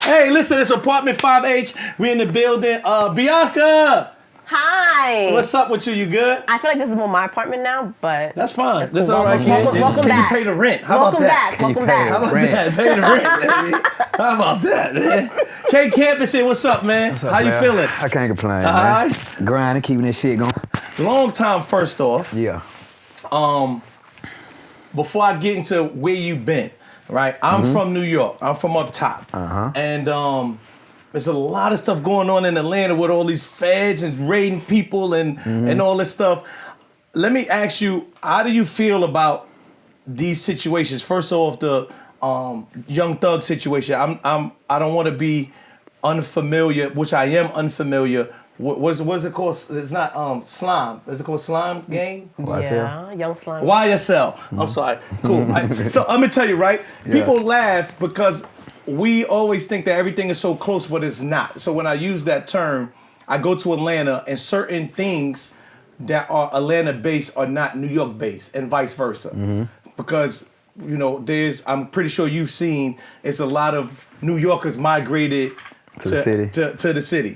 Hey, listen, it's apartment 5H. We in the building. Bianca. Hi. What's up with you? You good? I feel like this is more my apartment now, but that's fine. That's That's cool. all right. Welcome Can back. you pay the rent? How welcome about that? back. Welcome back. How about that? Pay the rent, baby. How about that, man? K Campus here. What's up, man? What's up, How you man? feeling? I can't complain, All man. right. Grinding, keeping this shit going. Long time, first off. Yeah. Before I get into where you've been, right? I'm from New York. I'm from up top. And there's a lot of stuff going on in Atlanta with all these feds and raiding people and all this stuff. Let me ask you, how do you feel about these situations? First off, the Young Thug situation. I don't want to be unfamiliar, which I am unfamiliar. What is it called? It's not Slime. Is it called Slime Gang? Yeah, Young Slime. YSL. I'm sorry. Cool. So I'm gonna tell you, right? People laugh because we always think that everything is so close, but it's not. So when I use that term, I go to Atlanta and certain things that are Atlanta based are not New York based, and vice versa. Because you know, I'm pretty sure you've seen it's a lot of New Yorkers migrated to the city.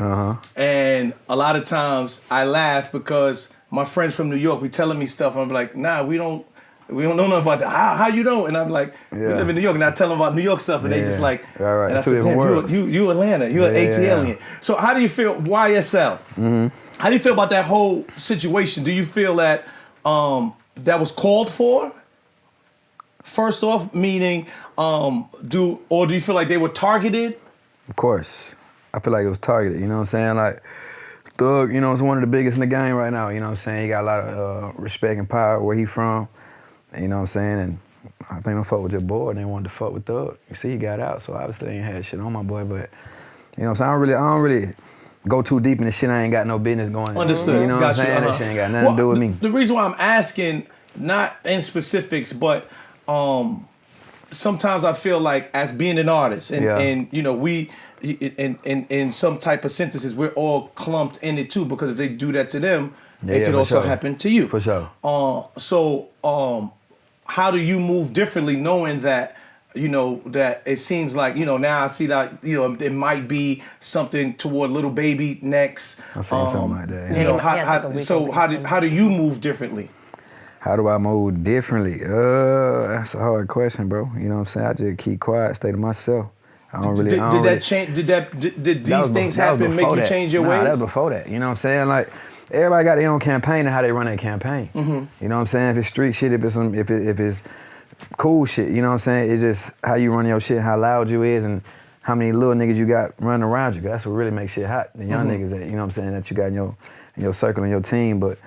And a lot of times I laugh because my friends from New York be telling me stuff, and I'm like, nah, we don't know nothing about that. How you don't? And I'm like, we live in New York, and I tell them about New York stuff, and they just like, right. and I Two said, different damn, worlds. you Atlanta, you an ATLian. So how do you feel, YSL? How do you feel about that whole situation? Do you feel that that was called for? First off, meaning, do you feel like they were targeted? Of course. I feel like it was targeted, you know what I'm saying? Like, Thug, you know, is one of the biggest in the game right now, you know what I'm saying? He got a lot of respect and power where he from, you know what I'm saying? And I think they fuck with your boy and they wanted to fuck with Thug. You see, he got out, so obviously they ain't had shit on my boy, but, you know what I'm saying? I don't really go too deep in the shit. I ain't got no business going. Understood. You know what I'm saying? That shit ain't got nothing to do with me. The reason why I'm asking, not in specifics, but sometimes I feel like as being an artist, and you know, we in some type of synthesis, we're all clumped in it too, because if they do that to them, it could also happen to you. For sure. So how do you move differently, knowing that, you know, that it seems like, you know, now I see that, you know, it might be something toward Little Baby next. I seen something like that. You know, how do you move differently? How do I move differently? That's a hard question, bro. You know what I'm saying? I just keep quiet, stay to myself. I don't really. Did that change? Did these things happen? Make you change your ways? Nah, that was before that. You know what I'm saying? Like, everybody got their own campaign and how they run their campaign. You know what I'm saying? If it's street shit, if it's cool shit, you know what I'm saying? It's just how you run your shit, how loud you is, and how many little niggas you got running around you. That's what really makes shit hot. The young niggas that, you know what I'm saying, that you got in your circle and your team. But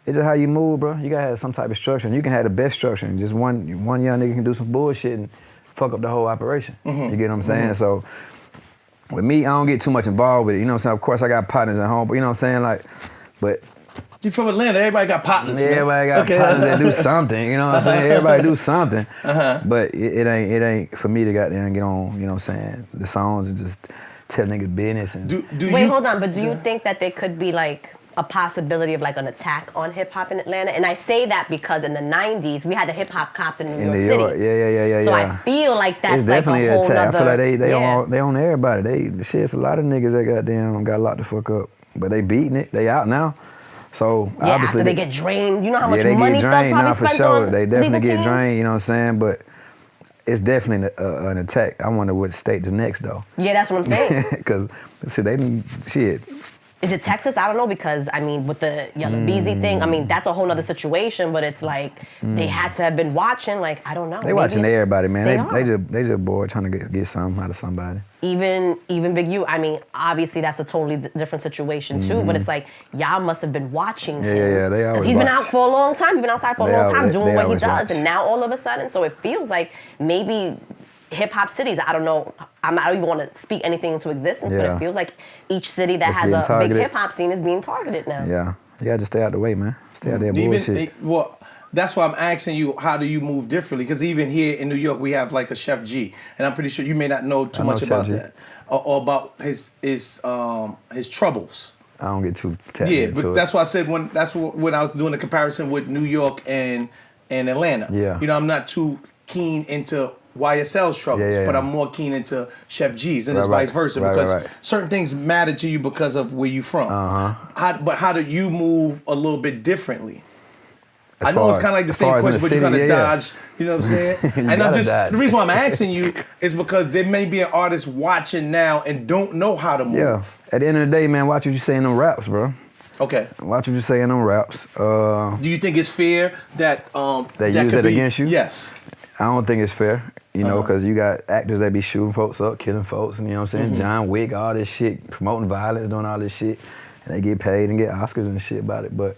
it's just how you move, bro. You gotta have some type of structure, and you can have the best structure, and just one young nigga can do some bullshit and fuck up the whole operation. You get what I'm saying? So with me, I don't get too much involved with it. You know what I'm saying? Of course, I got partners at home, but you know what I'm saying? Like, but you from Atlanta? Everybody got partners. Yeah, everybody got partners that do something. You know what I'm saying? Everybody do something. But it ain't for me to get there and get on. You know what I'm saying? The songs and just tell niggas business and. Wait, hold on. But do you think that there could be like a possibility of like an attack on hip hop in Atlanta? And I say that because in the 90s we had the hip hop cops in New York City. Yeah. So I feel like that's it's definitely like a whole an attack. nother, I feel like they own everybody. It's a lot of niggas that goddamn got locked the fuck up, but they beating it. They out now. So obviously after they get drained, you know how much they money get drained now for sure. They definitely legal get teams? drained. You know what I'm saying? But it's definitely an attack. I wonder what state is next though. Yeah, that's what I'm saying. Because shit. Is it Texas? I don't know, because I mean, with the Yellow Beezy thing, I mean, that's a whole nother situation. But it's like they had to have been watching. Like, I don't know. They watching everybody, man. They they just bored trying to get something out of somebody. Even Big U. I mean, obviously that's a totally different situation too. But it's like y'all must have been watching him. Yeah. They always. Because he's been out for a long time. He's been outside for a long time doing what he does, watch. and now all of a sudden, so it feels like maybe hip hop cities. I don't know. I don't even want to speak anything into existence, but it feels like each city that has a big hip hop scene is being targeted now. Yeah, you gotta just stay out the way, man. Stay out there bullshit. Well, that's why I'm asking you, how do you move differently? Because even here in New York, we have like a Chef G, and I'm pretty sure you may not know too much about that, or about his troubles. I don't get too tapped into it. Yeah, but that's why I said when I was doing the comparison with New York and Atlanta. Yeah. You know, I'm not too keen into YSL's struggles, but I'm more keen into Chef G's, and it's vice versa because certain things matter to you because of where you from. But how do you move a little bit differently? I know it's kind of like the same question, but you kind of dodge. You know what I'm saying? And the reason why I'm asking you is because there may be an artist watching now and don't know how to move. Yeah. At the end of the day, man, watch what you say in them raps, bro. Okay. Watch what you say in them raps. Do you think it's fair that they use it against you? Yes. I don't think it's fair, you know, because you got actors that be shooting folks up, killing folks, and you know what I'm saying? John Wick, all this shit, promoting violence, doing all this shit, and they get paid and get Oscars and shit about it. But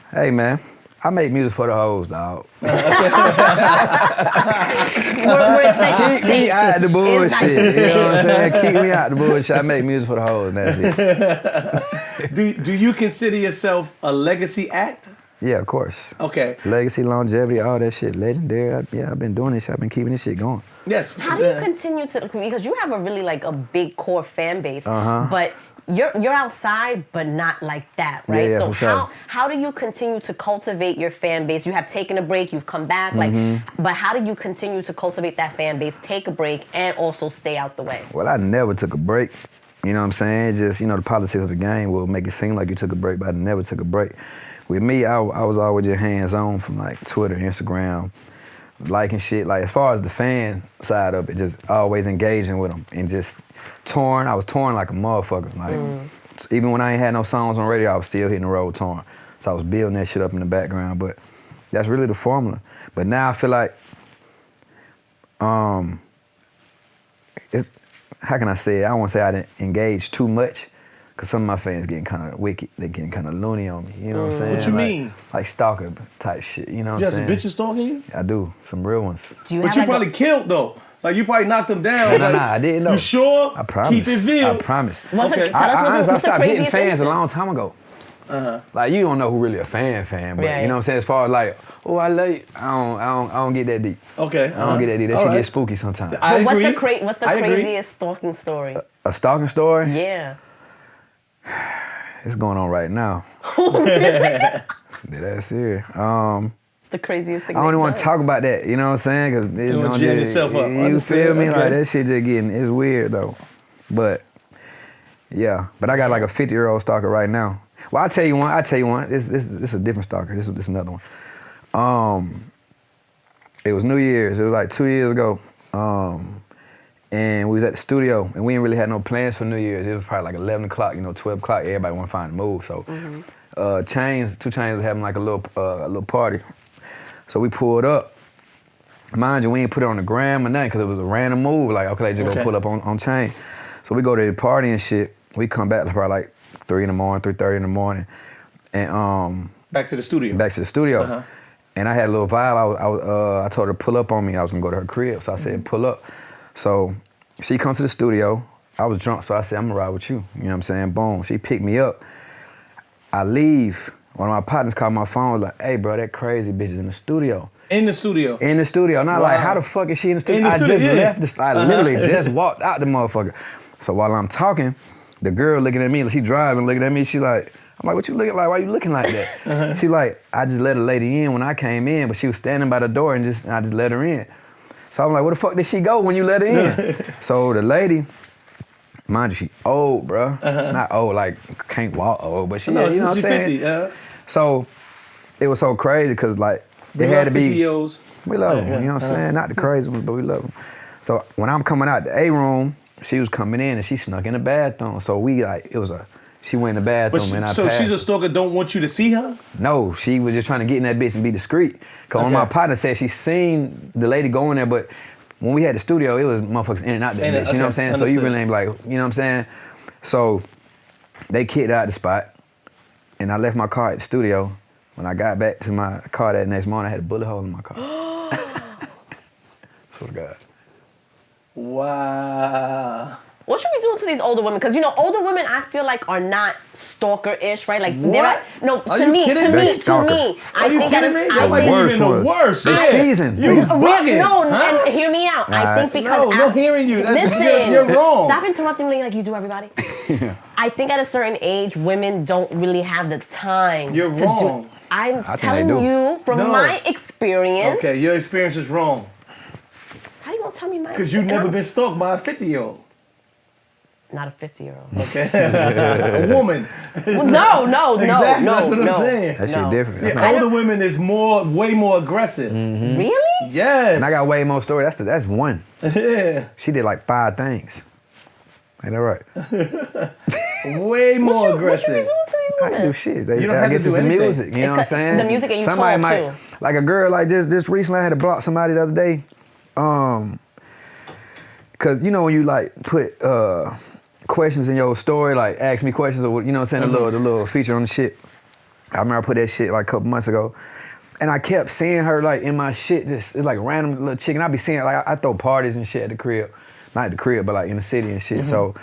hey, man. I make music for the hoes, dog. We're expecting Keep me out the bullshit. You know what I'm saying? Keep me out the bullshit. I make music for the hoes, and that's it. Do you consider yourself a legacy act? Yeah, of course. Okay. Legacy, longevity, all that shit. Legendary. I've been doing this shit. I've been keeping this shit going. Yes. How do you continue to, because you have a really like a big core fan base, but you're outside, but not like that, right? Yeah, so for sure. how do you continue to cultivate your fan base? You have taken a break, you've come back, but how do you continue to cultivate that fan base, take a break, and also stay out the way? Well, I never took a break. You know what I'm saying? Just, you know, the politics of the game will make it seem like you took a break, but I never took a break. With me, I was always just hands-on from like Twitter, Instagram, liking shit. Like as far as the fan side of it, just always engaging with them and just touring. I was touring like a motherfucker. Like even when I ain't had no songs on radio, I was still hitting the road touring. So I was building that shit up in the background. But that's really the formula. But now I feel like, how can I say it? I don't want to say I didn't engage too much. Cause some of my fans getting kind of wicked, they getting kind of loony on me. You know what I'm saying? What you mean? Like stalker type shit. You know what I'm saying? You got some bitches stalking you? I do, some real ones. But you probably killed though. Like you probably knocked them down. No, I didn't know. You sure? I promise. Keep it real. I promise. Tell us I what's stopped the hitting craziest fans thing? a long time ago. Like you don't know who really a fan, but you know what I'm saying? As far as like, oh, I love you. I don't get that deep. Okay. I don't get that deep. That shit get spooky sometimes. I But agree. what's the craziest stalking story? A stalking story? Yeah. It's going on right now. That's here. It's the craziest thing. I don't even want to talk about that, you know what I'm saying? Cause it's gonna jam yourself up. You feel me? Okay. Like that shit just getting, it's weird though. But yeah, but I got like a 50-year-old stalker right now. Well, I'll tell you one. This is a different stalker. This is another one. It was New Year's. It was like 2 years ago. And we was at the studio, and we didn't really have no plans for New Year's. It was probably like 11 o'clock, 12 o'clock. Everybody want to find a move. So, 2 Chainz was having like a little party. So we pulled up. Mind you, we ain't put it on the gram or nothing because it was a random move. Like, okay, just go pull up on Chain. So we go to the party and shit. We come back probably like 3:30 in the morning, and back to the studio. And I had a little vibe. I told her to pull up on me. I was gonna go to her crib, so I said pull up. So she comes to the studio. I was drunk, so I said, I'm gonna ride with you. You know what I'm saying? Boom. She picked me up. I leave. One of my partners called my phone, was like, hey, bro, that crazy bitch is in the studio. In the studio? In the studio. Not like, how the fuck is she in the studio? I just left the I literally just walked out the motherfucker. So while I'm talking, the girl looking at me, she driving, looking at me, she like, I'm like, what you looking like? Why you looking like that? She like, I just let a lady in when I came in, but she was standing by the door and I just let her in. So I'm like, where the fuck did she go when you let her in? So the lady, mind you, she old, bro. Not old, like can't walk old, but she, you know what I'm saying? 50, So it was so crazy because like it had to be. We love them, you know what I'm saying? Not the crazy ones, but we love them. So when I'm coming out the A room, she was coming in and she snuck in the bathroom. So we like, she went in the bathroom and I passed. So she's a stalker, don't want you to see her? No, she was just trying to get in that bitch and be discreet. Cause one of my partners said she seen the lady go in there, but when we had the studio, it was motherfuckers in and out that bitch, you know what I'm saying? Understood. So you really ain't like, you know what I'm saying? So they kicked out the spot and I left my car at the studio. When I got back to my car that next morning, I had a bullet hole in my car. Swear to God. Wow. What should we do to these older women? Because older women, I feel like are not stalker-ish, right? Like what? To me, I think the worst. They seasoned. You bugging. And hear me out. I think because no hearing you. Listen, you're wrong. Stop interrupting me like you do everybody. I think at a certain age, women don't really have the time. You're wrong. I'm telling you from my experience. Okay, your experience is wrong. don't tell me nice. Because you've never been stalked by a 50-year-old. Not a 50-year-old. Okay. A woman. Well, no, exactly, that's what I'm saying. That shit different. Yeah, older women is way more aggressive. Mm-hmm. Really? Yes. And I got way more story. That's one. Yeah. She did like 5 things. Ain't that right? Way more aggressive. What you be doing to these I women? ain't do shit. You don't I have to guess do it's the anything. music. You know what I'm saying? The music and you Somebody talk, might, too. like a girl like this recently I had to block somebody the other day. Cause you know when you like put questions in your story, like ask me questions or you know what I'm saying, the little feature on the shit. I remember I put that shit like a couple months ago. And I kept seeing her like in my shit, just it's like random little chick. And I be seeing her, like I throw parties and shit at the crib. Not at the crib, but like in the city and shit. So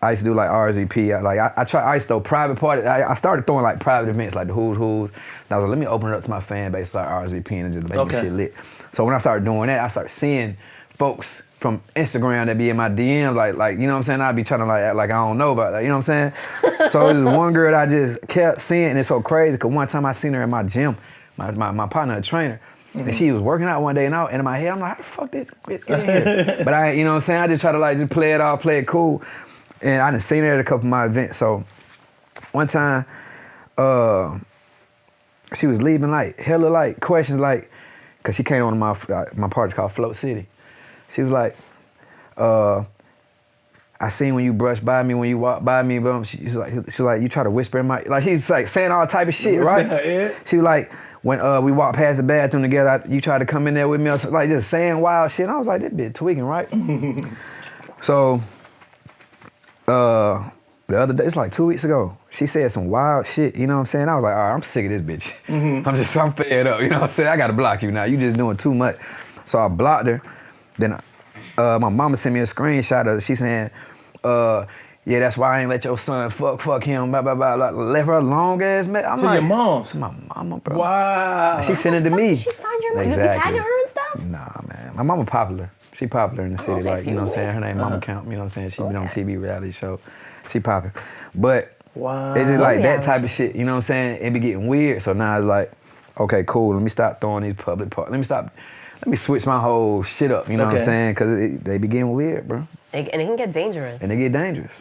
I used to do like R.I.P. I used to throw private parties. I started throwing like private events, like the Who's. And I was like, let me open it up to my fan base, like R.I.P. and just make shit lit. So when I started doing that, I started seeing folks from Instagram that be in my DMs, like you know what I'm saying? I'd be trying to like act like I don't know about that, you know what I'm saying? So it was this one girl that I just kept seeing, and it's so crazy, because one time I seen her in my gym, my partner, a trainer, and she was working out one day, and in my head, I'm like, how the fuck this bitch get in here? But I, you know what I'm saying? I just try to like just play it off, play it cool. And I done seen her at a couple of my events. So one time, she was leaving like hella like questions, like, cause she came on my party called Float City. She was like, I seen when you brush by me, when you walk by me, but she's like, you try to whisper in my, like she's like saying all type of shit, right? She was like, when we walked past the bathroom together, you tried to come in there with me, or like just saying wild shit. And I was like, this bitch tweaking, right? So the other day, it's like 2 weeks ago, she said some wild shit, you know what I'm saying? I was like, all right, I'm sick of this bitch. I'm fed up, you know what I'm saying? I gotta block you now, you just doing too much. So I blocked her. Then my mama sent me a screenshot of it. She saying, yeah, that's why I ain't let your son fuck him, blah, blah, blah. Like, left her a long ass mess. I'm to like, your mom's? My mama, bro. Wow. And she sent it to me. Did she find your mom? Exactly. You tagging her and stuff? Nah, man. My mama popular. She popular in the city, okay, like, you know what I'm saying? Her name Mama Count, you know what I'm saying? She been on TV reality show. She popular. But it's just like that type of shit, you know what I'm saying? It be getting weird. So now it's like, okay, cool, let me stop throwing these public parties. Let me switch my whole shit up, you know what I'm saying? Because they be getting weird, bro. And it can get dangerous. And they get dangerous.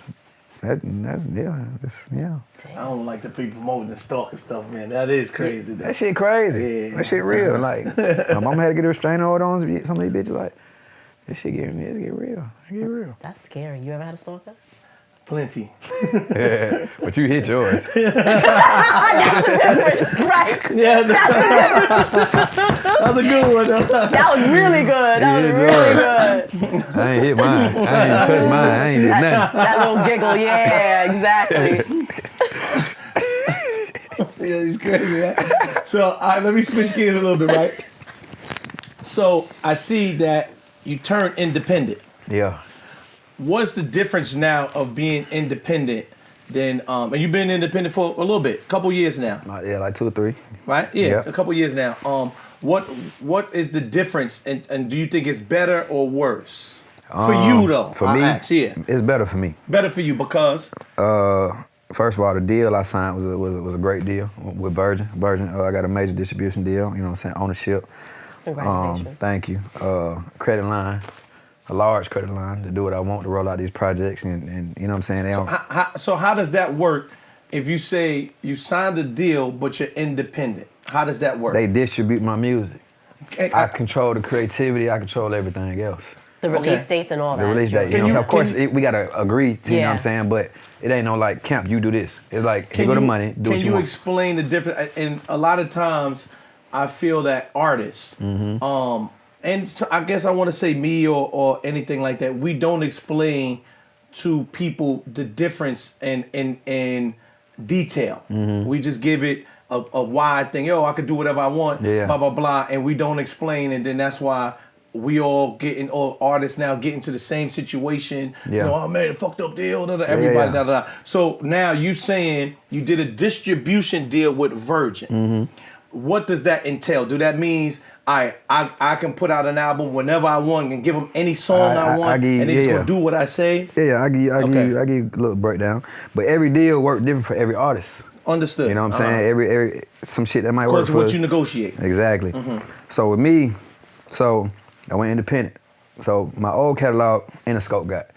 That's yeah. I don't like the people promoting the stalker stuff, man. That is crazy. That shit crazy. Yeah. That shit real. Like, my mama had to get a restraining order on some of these bitches. Like, this shit get real. It get real. That's scary. You ever had a stalker? Plenty. Yeah, but you hit yours. That's the difference, right? Yeah, that was a good one, though. That was really good. That was really good. I ain't hit mine. I ain't even touched mine. I ain't did nothing. That little giggle, yeah, exactly. Yeah, he's crazy, right? So, let me switch gears a little bit, right? So, I see that you turned independent. Yeah. What's the difference now of being independent than, and you've been independent for a little bit, a couple years now. Yeah, like 2 or 3. Right? Yeah, Yeah. a couple years now. What is the difference, and do you think it's better or worse? For you, though. For me, yeah. it's better for me. Better for you because? First of all, the deal I signed was a great deal with Virgin. I got a major distribution deal, you know what I'm saying, ownership. Congratulations. Thank you. Credit line, a large credit line to do what I want to roll out these projects, and you know what I'm saying. So how does that work? If you say you signed a deal but you're independent, how does that work? They distribute my music. Okay, I control the creativity. I control everything else. The release dates and all that. The release date. You know, of course, we gotta agree to. You know what I'm saying, but it ain't no like Camp. You do this. It's like here go the money. Do what you want. Can you explain the difference? And a lot of times, I feel that artists, and so I guess I want to say me or anything like that, we don't explain to people the difference in detail. We just give it a wide thing. Yo, I could do whatever I want. Blah blah blah, and we don't explain, and then that's why we all artists now get into the same situation. You know, I made a fucked up deal. Everybody. So now you saying you did a distribution deal with Virgin. What does that entail? Do that means I can put out an album whenever I want and give them any song I want, and they just gonna do what I say? Yeah, I give you a little breakdown. But every deal works different for every artist. Understood. You know what I'm saying? Every some shit that might work for what you negotiate. Exactly. So with me, I went independent. So my old catalog, Interscope got.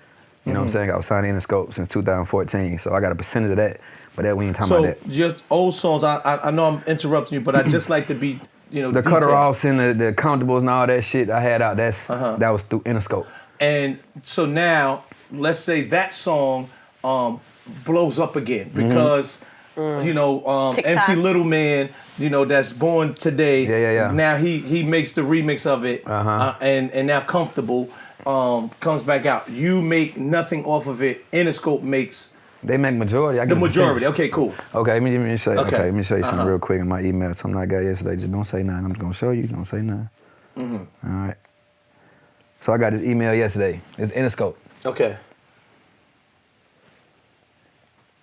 You know what I'm saying? I was signed to Interscope since 2014, so I got a percentage of that. But that we ain't talking about that. So just old songs. I know I'm interrupting you, but I just like to be, the cutter offs and the comfortables and all that shit I had out. That was through Interscope. And so now, let's say that song blows up again because MC Little Man, that's born today. Yeah. Now he makes the remix of it, and now Comfortable comes back out. You make nothing off of it. Interscope makes. They make majority. The majority. Okay, cool. Okay, let me show you. Okay, let me show you something real quick in my email. Something I got yesterday. Just don't say nothing. I'm just gonna show you. Don't say nothing. All right. So I got this email yesterday. It's Interscope. Okay.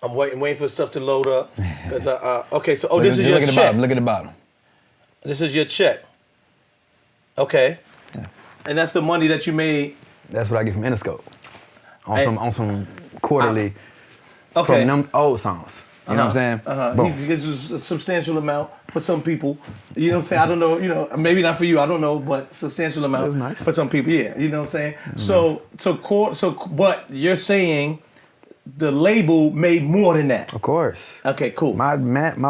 I'm waiting for stuff to load up. Cause okay, so this is your check. Bottom. Look at the bottom. This is your check. Okay. Yeah. And that's the money that you made. That's what I get from Interscope. On some quarterly. Okay. From them old songs. You know what I'm saying? He gets a substantial amount for some people. You know what I'm saying? I don't know, maybe not for you, I don't know, but substantial amount nice. for some people, yeah. You know what I'm saying? But you're saying the label made more than that. Of course. Okay, cool. My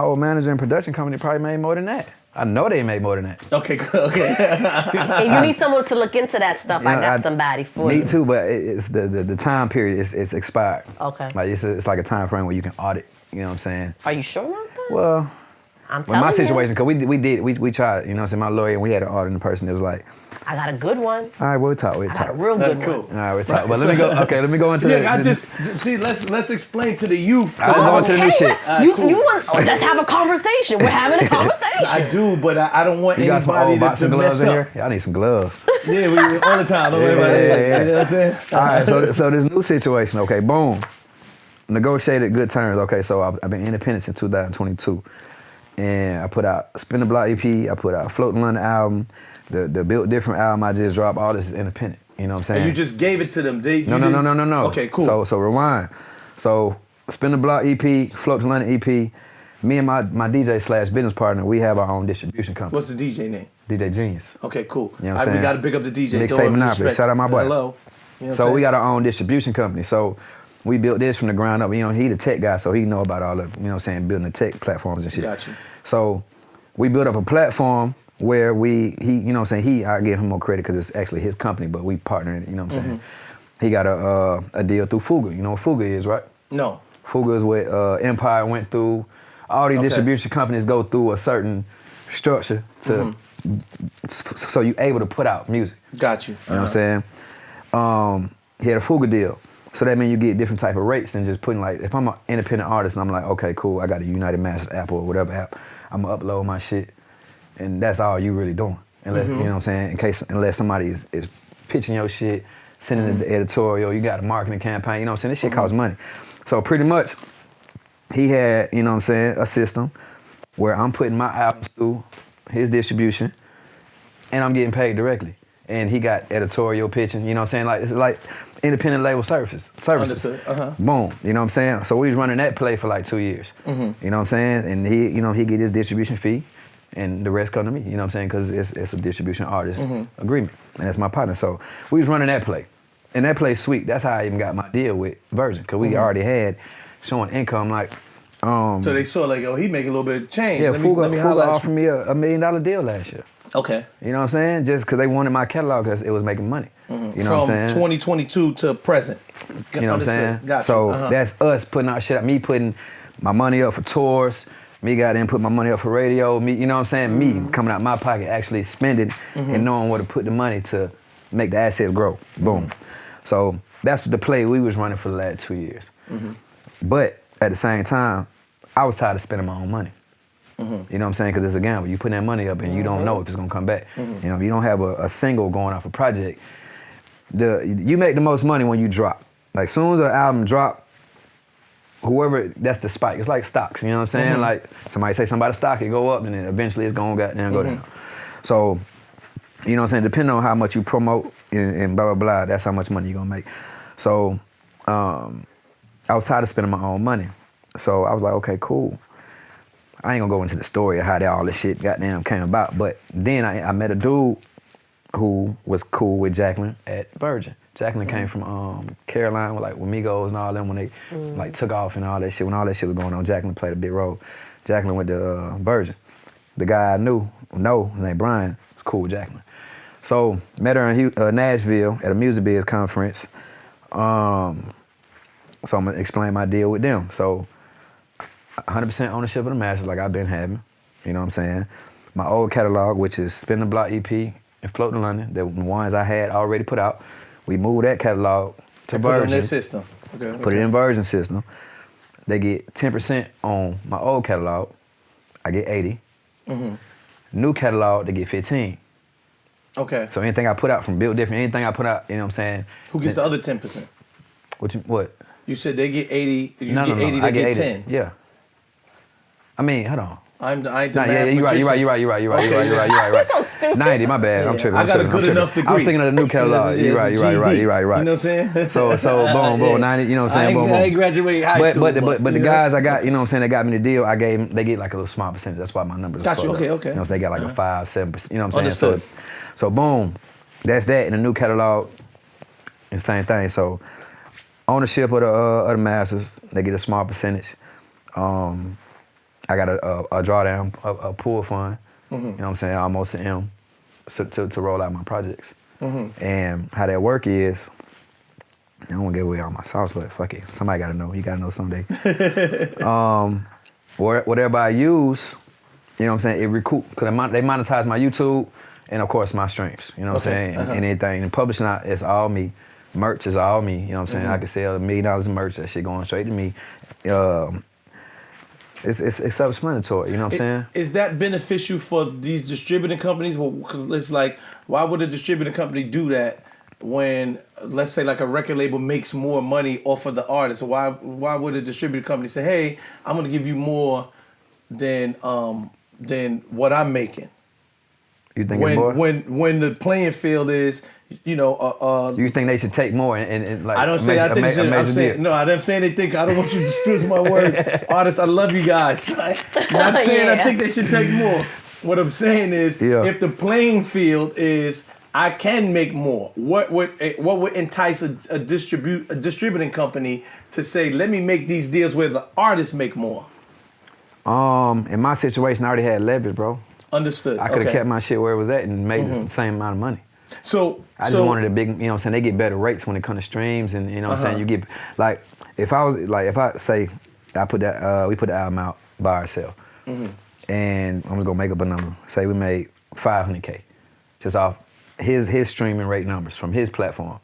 old manager and production company probably made more than that. I know they made more than that. Okay, good. Okay. If you need someone to look into that stuff, I got somebody for you. Me too, but it's the time period. It's expired. Okay. Like it's like a time frame where you can audit. You know what I'm saying? Are you sure about that? Well, I'm telling my you. situation, because we tried. You know what I'm saying? My lawyer and we had an auditing person that was like, I got a good one. all right, we'll talk. I got a real good cool. one. All right, we'll talk. Right, but let me go. Okay, let me go into. Let's explain to the youth. I go into the new shit. You want? Let's have a conversation. We're having a conversation. I do, but I don't want you got some anybody old boxing to gloves mess in up. here? Yeah, I need some gloves. Yeah, we all the time. Don't worry about it. Yeah. You know what I'm saying? All right, so this new situation. Okay, boom. Negotiated good terms. Okay, so I've been independent since 2022. And I put out Spin the Block EP, I put out Floating London album, the Built Different album I just dropped, all this is independent. You know what I'm saying? And you just gave it to them. No. Okay, cool. So rewind. So Spin the Block EP, Floating London EP, me and my DJ / business partner, we have our own distribution company. What's the DJ name? DJ Genius. Okay, cool. You know what I'm saying? We gotta pick up the DJs. Mixtape Monopoly. Shout out my boy. Hello. You know So we got our own distribution company. So we built this from the ground up. He the tech guy, so he know about all the, building the tech platforms and shit. Gotcha. So we built up a platform where I give him more credit because it's actually his company, but we partner in it, you know what I'm saying? He got a deal through Fuga. You know what Fuga is, right? No. Fuga is what Empire went through. All these distribution companies go through a certain structure to, so you're able to put out music. Got you. You know what I'm saying? He had a Fuga deal. So that means you get different type of rates than just putting if I'm an independent artist and I'm like, okay, cool, I got a United Masters app or whatever app, I'm gonna upload my shit, and that's all you really doing. Unless, you know what I'm saying, unless somebody is pitching your shit, sending it to editorial, you got a marketing campaign, you know what I'm saying, this shit costs money. So pretty much, he had, you know what I'm saying, a system where I'm putting my albums through his distribution, and I'm getting paid directly. And he got editorial pitching, you know what I'm saying? It's like independent label services. Understood. Boom, you know what I'm saying? So we was running that play for 2 years. You know what I'm saying? And he get his distribution fee, and the rest come to me, you know what I'm saying? Because it's a distribution artist agreement, and that's my partner. So we was running that play. And that play sweet. That's how I even got my deal with Virgin, because we already had showing income so they saw he make a little bit of change. Yeah, Fuga offered me a $1 million deal last year. Okay. You know what I'm saying? Just because they wanted my catalog because it was making money. You know what I'm saying? From 2022 to present. You know what I'm saying? Gotcha. So that's us putting our shit up. Me putting my money up for tours. Me got in put my money up for radio. Me, you know what I'm saying? Me coming out my pocket, actually spending and knowing where to put the money to make the assets grow. Boom. So that's the play we was running for the last 2 years. But at the same time, I was tired of spending my own money. You know what I'm saying? Because it's a gamble. You put that money up and you don't know if it's gonna come back. You know, if you don't have a single going off a project, you make the most money when you drop. Like soon as an album drop, whoever, that's the spike. It's like stocks, you know what I'm saying? Like somebody say somebody stock, it go up and then eventually it's gonna go down. So, you know what I'm saying? Depending on how much you promote and blah, blah, blah, that's how much money you're gonna make. So, I was tired of spending my own money. So I was like, okay, cool. I ain't gonna go into the story of how all this shit goddamn came about, but then I met a dude who was cool with Jacqueline at Virgin. Jacqueline came from Carolina with Migos and all them when they took off and all that shit. When all that shit was going on, Jacqueline played a big role. Jacqueline went to Virgin. The guy I knew, named Brian, was cool with Jacqueline. So met her in Nashville at a music biz conference. So I'm gonna explain my deal with them. So 100% ownership of the masters like I've been having, you know what I'm saying? My old catalog, which is Spin the Block EP and Float to London, the ones I had already put out, we moved that catalog to Virgin. Put it in their system. Okay. Put it in Virgin system. They get 10% on my old catalog. I get 80. New catalog, they get 15. Okay. So anything I put out from Built Different, anything I put out, you know what I'm saying? Who gets the other 10%? What? You said they get 80, you No, get 80, I they get 80. 10. Yeah. I mean, hold on. I ain't the math you're right. You're so stupid. 90, my bad. Yeah, I'm tripping. I got a good enough degree. I was thinking of the new catalog. You're right. You know what I'm saying? So boom, 90, you know what I'm saying? Boom, boom. I ain't graduated high school. But the guys I got, you know what I'm saying, that got me the deal, they get like a little small percentage. That's why my numbers Got you, okay. You know, they got like a 5-7%, you know what I'm saying? Understood. So boom, that's that in the new catalog, the same thing. So ownership of the masters, they get a small percentage. I got a drawdown, a pool fund, you know what I'm saying, almost an M, to roll out my projects. And how that work is, I don't want to give away all my sauce, but fuck it, somebody got to know. You got to know someday. Whatever I use, you know what I'm saying, it recoup, because they monetize my YouTube and, of course, my streams, you know what I'm saying, and anything. And publishing, it's all me. Merch is all me, you know what I'm saying. I can sell $1 million in merch, that shit going straight to me. It's self-explanatory, you know what I'm saying? Is that beneficial for these distributing companies? Well, because it's like, why would a distributing company do that when, let's say, like a record label makes more money off of the artist? Why would a distributing company say, hey, I'm gonna give you more than what I'm making? You think it's more? When the playing field is, you know, you think they should take more and like? I don't say I think they should. I'm saying they think. I don't want you to twist my word. Artists, I love you guys. Right? Not saying I think they should take more. What I'm saying is, if the playing field is, I can make more. What would entice a distributing company to say, let me make these deals where the artists make more? In my situation, I already had leverage, bro. Understood. I could have kept my shit where it was at and made the same amount of money. So I just wanted a big, you know what I'm saying, they get better rates when it comes to streams and you know what I'm saying, you get, like, if I say, we put the album out by ourselves and I'm gonna make up a number, say we made 500K just off his streaming rate numbers from his platform.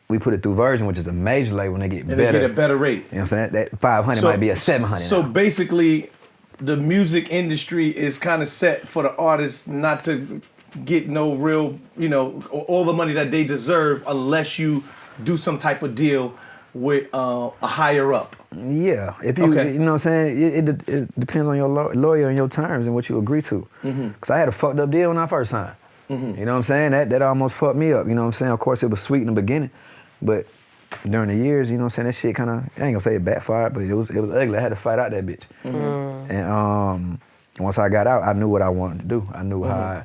We put it through Virgin, which is a major label, and they get better. They get a better rate. You know what I'm saying, that 500 might be a 700 So now. basically, the music industry is kind of set for the artists not to get no real, you know, all the money that they deserve unless you do some type of deal with a higher up. Yeah, if you, you know what I'm saying, it depends on your lawyer and your terms and what you agree to. Because I had a fucked up deal when I first signed. You know what I'm saying? That almost fucked me up. You know what I'm saying? Of course, it was sweet in the beginning, but during the years, you know what I'm saying, that shit kind of, I ain't gonna say it backfired, but it was ugly. I had to fight out that bitch. And once I got out, I knew what I wanted to do. I knew how,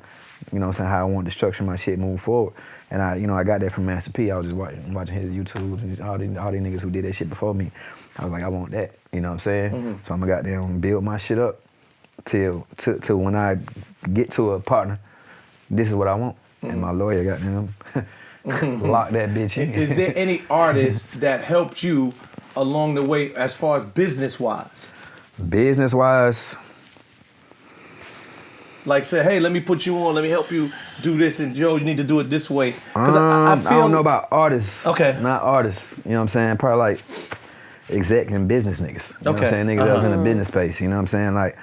you know what I'm saying, how I wanted to structure my shit moving forward. And I got that from Master P. I was just watching his YouTubes and all these niggas who did that shit before me. I was like, I want that. You know what I'm saying? So I'm gonna goddamn build my shit up till when I get to a partner, this is what I want. And my lawyer goddamn lock that bitch in. Is there any artist that helped you along the way as far as business-wise? Business-wise? Like say, hey, let me put you on, let me help you do this, and yo, you need to do it this way. I don't know about artists. Okay. Not artists. You know what I'm saying? Probably like exec and business niggas. You know what I'm saying? Niggas that was in the business space. You know what I'm saying? Like,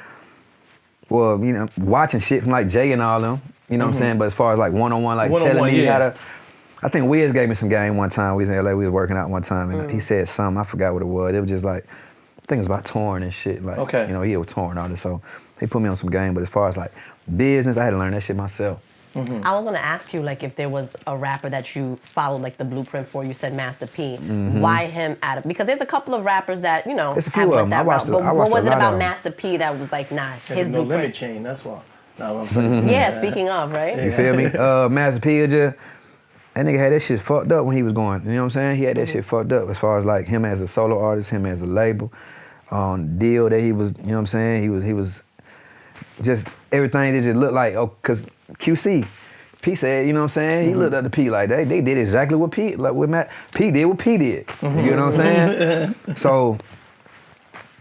well, you know, watching shit from like Jay and all them. You know what I'm saying? But as far as like one-on-one, like telling me how to. I think Wiz gave me some game one time. We was in LA, we was working out one time, and he said something, I forgot what it was. It was just like, I think it was about touring and shit. Like, you know, he was touring all this, so he put me on some game. But as far as like business, I had to learn that shit myself. I was gonna ask you, like, if there was a rapper that you followed, like the blueprint for. You said Master P. Why him out of? Because there's a couple of rappers that There's a few of them. What was it about Master P that was like, nah, his no blueprint? limit chain. That's why. No, Yeah, speaking of, right? You feel me? Master P just, that nigga had that shit fucked up when he was going. You know what I'm saying? He had that shit fucked up as far as like him as a solo artist, him as a label, deal that he was, you know what I'm saying? He was just everything that just looked like, cause QC, P said, you know what I'm saying? He looked up to P like they did exactly what P did what P did. You know what I'm saying? So,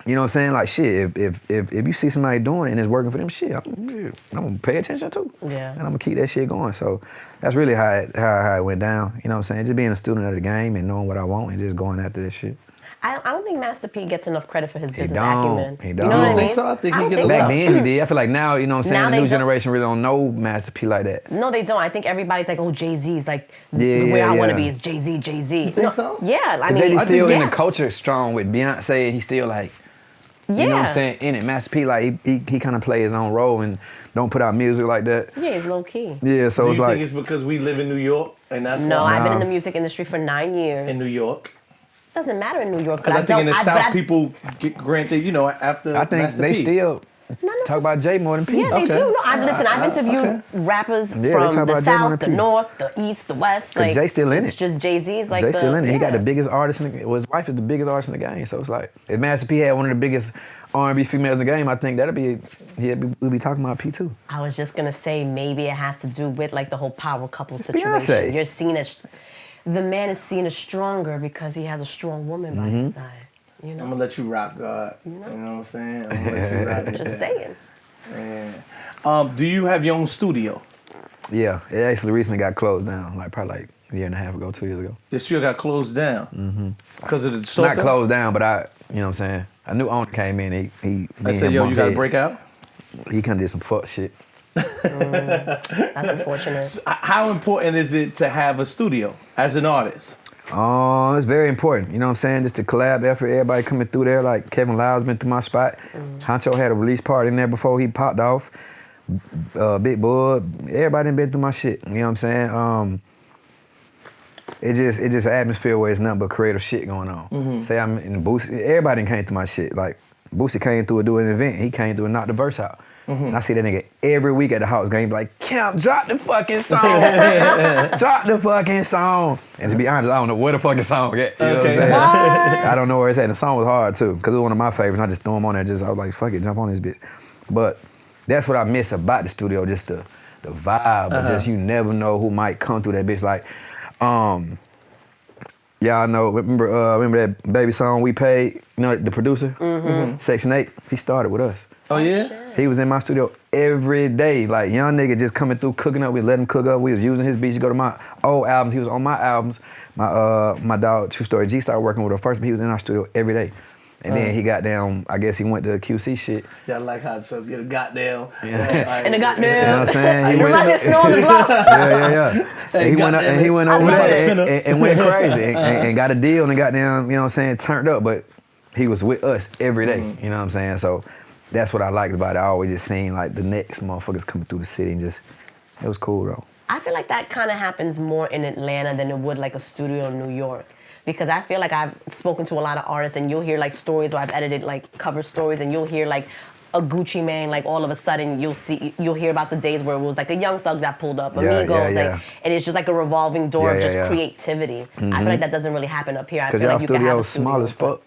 you know what I'm saying? Like shit, if you see somebody doing it and it's working for them, shit, I'm gonna pay attention too. Yeah. And I'm gonna keep that shit going. So that's really how it went down. You know what I'm saying? Just being a student of the game and knowing what I want and just going after this shit. I don't think Master P gets enough credit for his business don't. acumen. He You don't. know what I You mean? think so? I think he don't get think a Back lot. then he did. I feel like now, you know what I'm saying, Now the they new don't. generation really don't know Master P like that. No, they don't. I think everybody's like, oh, Jay-Z's like, Yeah, where I want to yeah. be is Jay-Z, Jay-Z. You think so? Yeah, I Jay-Z mean, still in yeah. the culture strong with Beyonce. He's still like, Yeah. you know what I'm saying, in it. Master P, like, he kind of play his own role and don't put out music like that. Yeah, he's low key. Yeah, so Do it's you like, think it's because we live in New York and that's No, why? I've been in No. the music industry for 9 years. In New York. Doesn't matter in New York, but Because I think in the South, but people get granted, you know, after I think Master they P. still Not talk about Jay more than P. Yeah, they Okay. do. No, I've interviewed okay. rappers they from talk the about Jay more South, than the P. North, the East, the West. Like Jay still in it's it. just Jay-Z's like Jay still in it. He got the yeah. biggest artist in the game. Well, his wife is the biggest artist in the game. So it's like, if Master P had one of the biggest R&B females in the game, I think we'd be talking about P too. I was just gonna say maybe it has to do with like the whole power couple situation. Beyonce. You're seen as the man is seen as stronger because he has a strong woman by his side. You know, I'm going to let you rock, God. You know what I'm saying? I'm going to let you rock. just saying. Yeah. Do you have your own studio? Yeah, it actually recently got closed down, like probably like a year and a half ago, 2 years ago. The studio got closed down because of the Stalker? Not closed down, but you know what I'm saying? A new owner came in, he I said, yo, you got to break out? He kind of did some fuck shit. That's unfortunate. How important is it to have a studio as an artist? It's very important, you know what I'm saying? Just the collab effort, everybody coming through there. Like Kevin Lyle's been through my spot. Honcho had a release party in there before he popped off. Big Bud, everybody done been through my shit. You know what I'm saying? It's just an atmosphere where it's nothing but creative shit going on. Say I'm in Boosie, everybody done came through my shit. Like Boosie came through and do an event. He came through and knocked the verse out. And I see that nigga every week at the house game, like, Camp, drop the fucking song. Drop the fucking song. And to be honest, I don't know where the fucking song at. You know what I'm saying? I don't know where it's at. And the song was hard too, because it was one of my favorites. I just threw him on there. I was like, fuck it, jump on this bitch. But that's what I miss about the studio, just the vibe. But just you never know who might come through that bitch. Like, y'all know, remember that baby song We Paid? You know, the producer? Section 8, he started with us. Oh, yeah? He was in my studio every day. Like, young nigga just coming through, cooking up. We let him cook up. We was using his beats to go to my old albums. He was on my albums. My dog, True Story G, started working with her first, but he was in our studio every day. And then he got down, I guess he went to QC shit. Yeah, I like how it's so you got down. And it got You know down. what I'm saying? He You're right, it's snow on the block. Yeah. And he went over there and went crazy and got a deal and got down, you know what I'm saying, turned up, but he was with us every day, you know what I'm saying? So that's what I liked about it. I always just seen like the next motherfuckers coming through the city and just, it was cool though. I feel like that kind of happens more in Atlanta than it would like a studio in New York. Because I feel like I've spoken to a lot of artists and you'll hear like stories or I've edited like cover stories and you'll hear like a Gucci Mane, like all of a sudden you'll hear about the days where it was like a Young Thug that pulled up, Amigos, like, and it's just like a revolving door of just creativity. I feel like that doesn't really happen up here. I feel like you can have a studio. Small as fuck.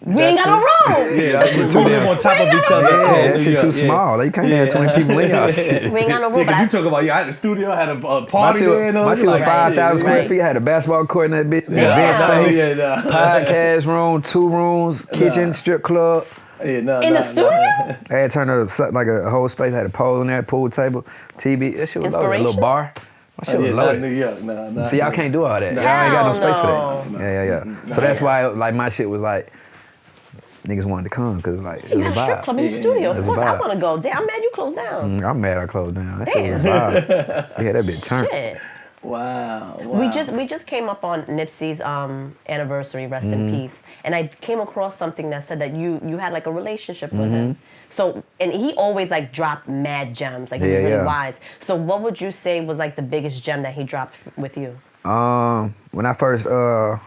We ain't got no room. Yeah, that's two live on top of each other. Yeah, that shit too small. You can't have 20 people in y'all shit. We ain't got no room. Because you talk about, I had a studio, I had a party there. And all my that. shit was Like, 5,000 square right. feet. I had a basketball court in that bitch. Damn. Event space, podcast room, 2 rooms, kitchen, strip club. In the studio? I had turned like a whole space. I had a pole in there, pool table, TV. That shit was loaded. A little bar. My shit was loaded. New York. Nah. See, y'all can't do all that. Y'all ain't got no space for that. Yeah. So that's why like my shit was like, niggas wanted to come because like it was You a got a strip vibe. club in the studio. It Of was a course, I vibe. want to go. Damn, I'm mad you closed down. I'm mad I closed down. That shit was a vibe. Yeah, that bitch turned. Shit. Wow. We just came up on Nipsey's anniversary, rest in peace, and I came across something that said that you had like a relationship with him. So, and he always like dropped mad gems, like he was really wise. So what would you say was like the biggest gem that he dropped with you? When I first got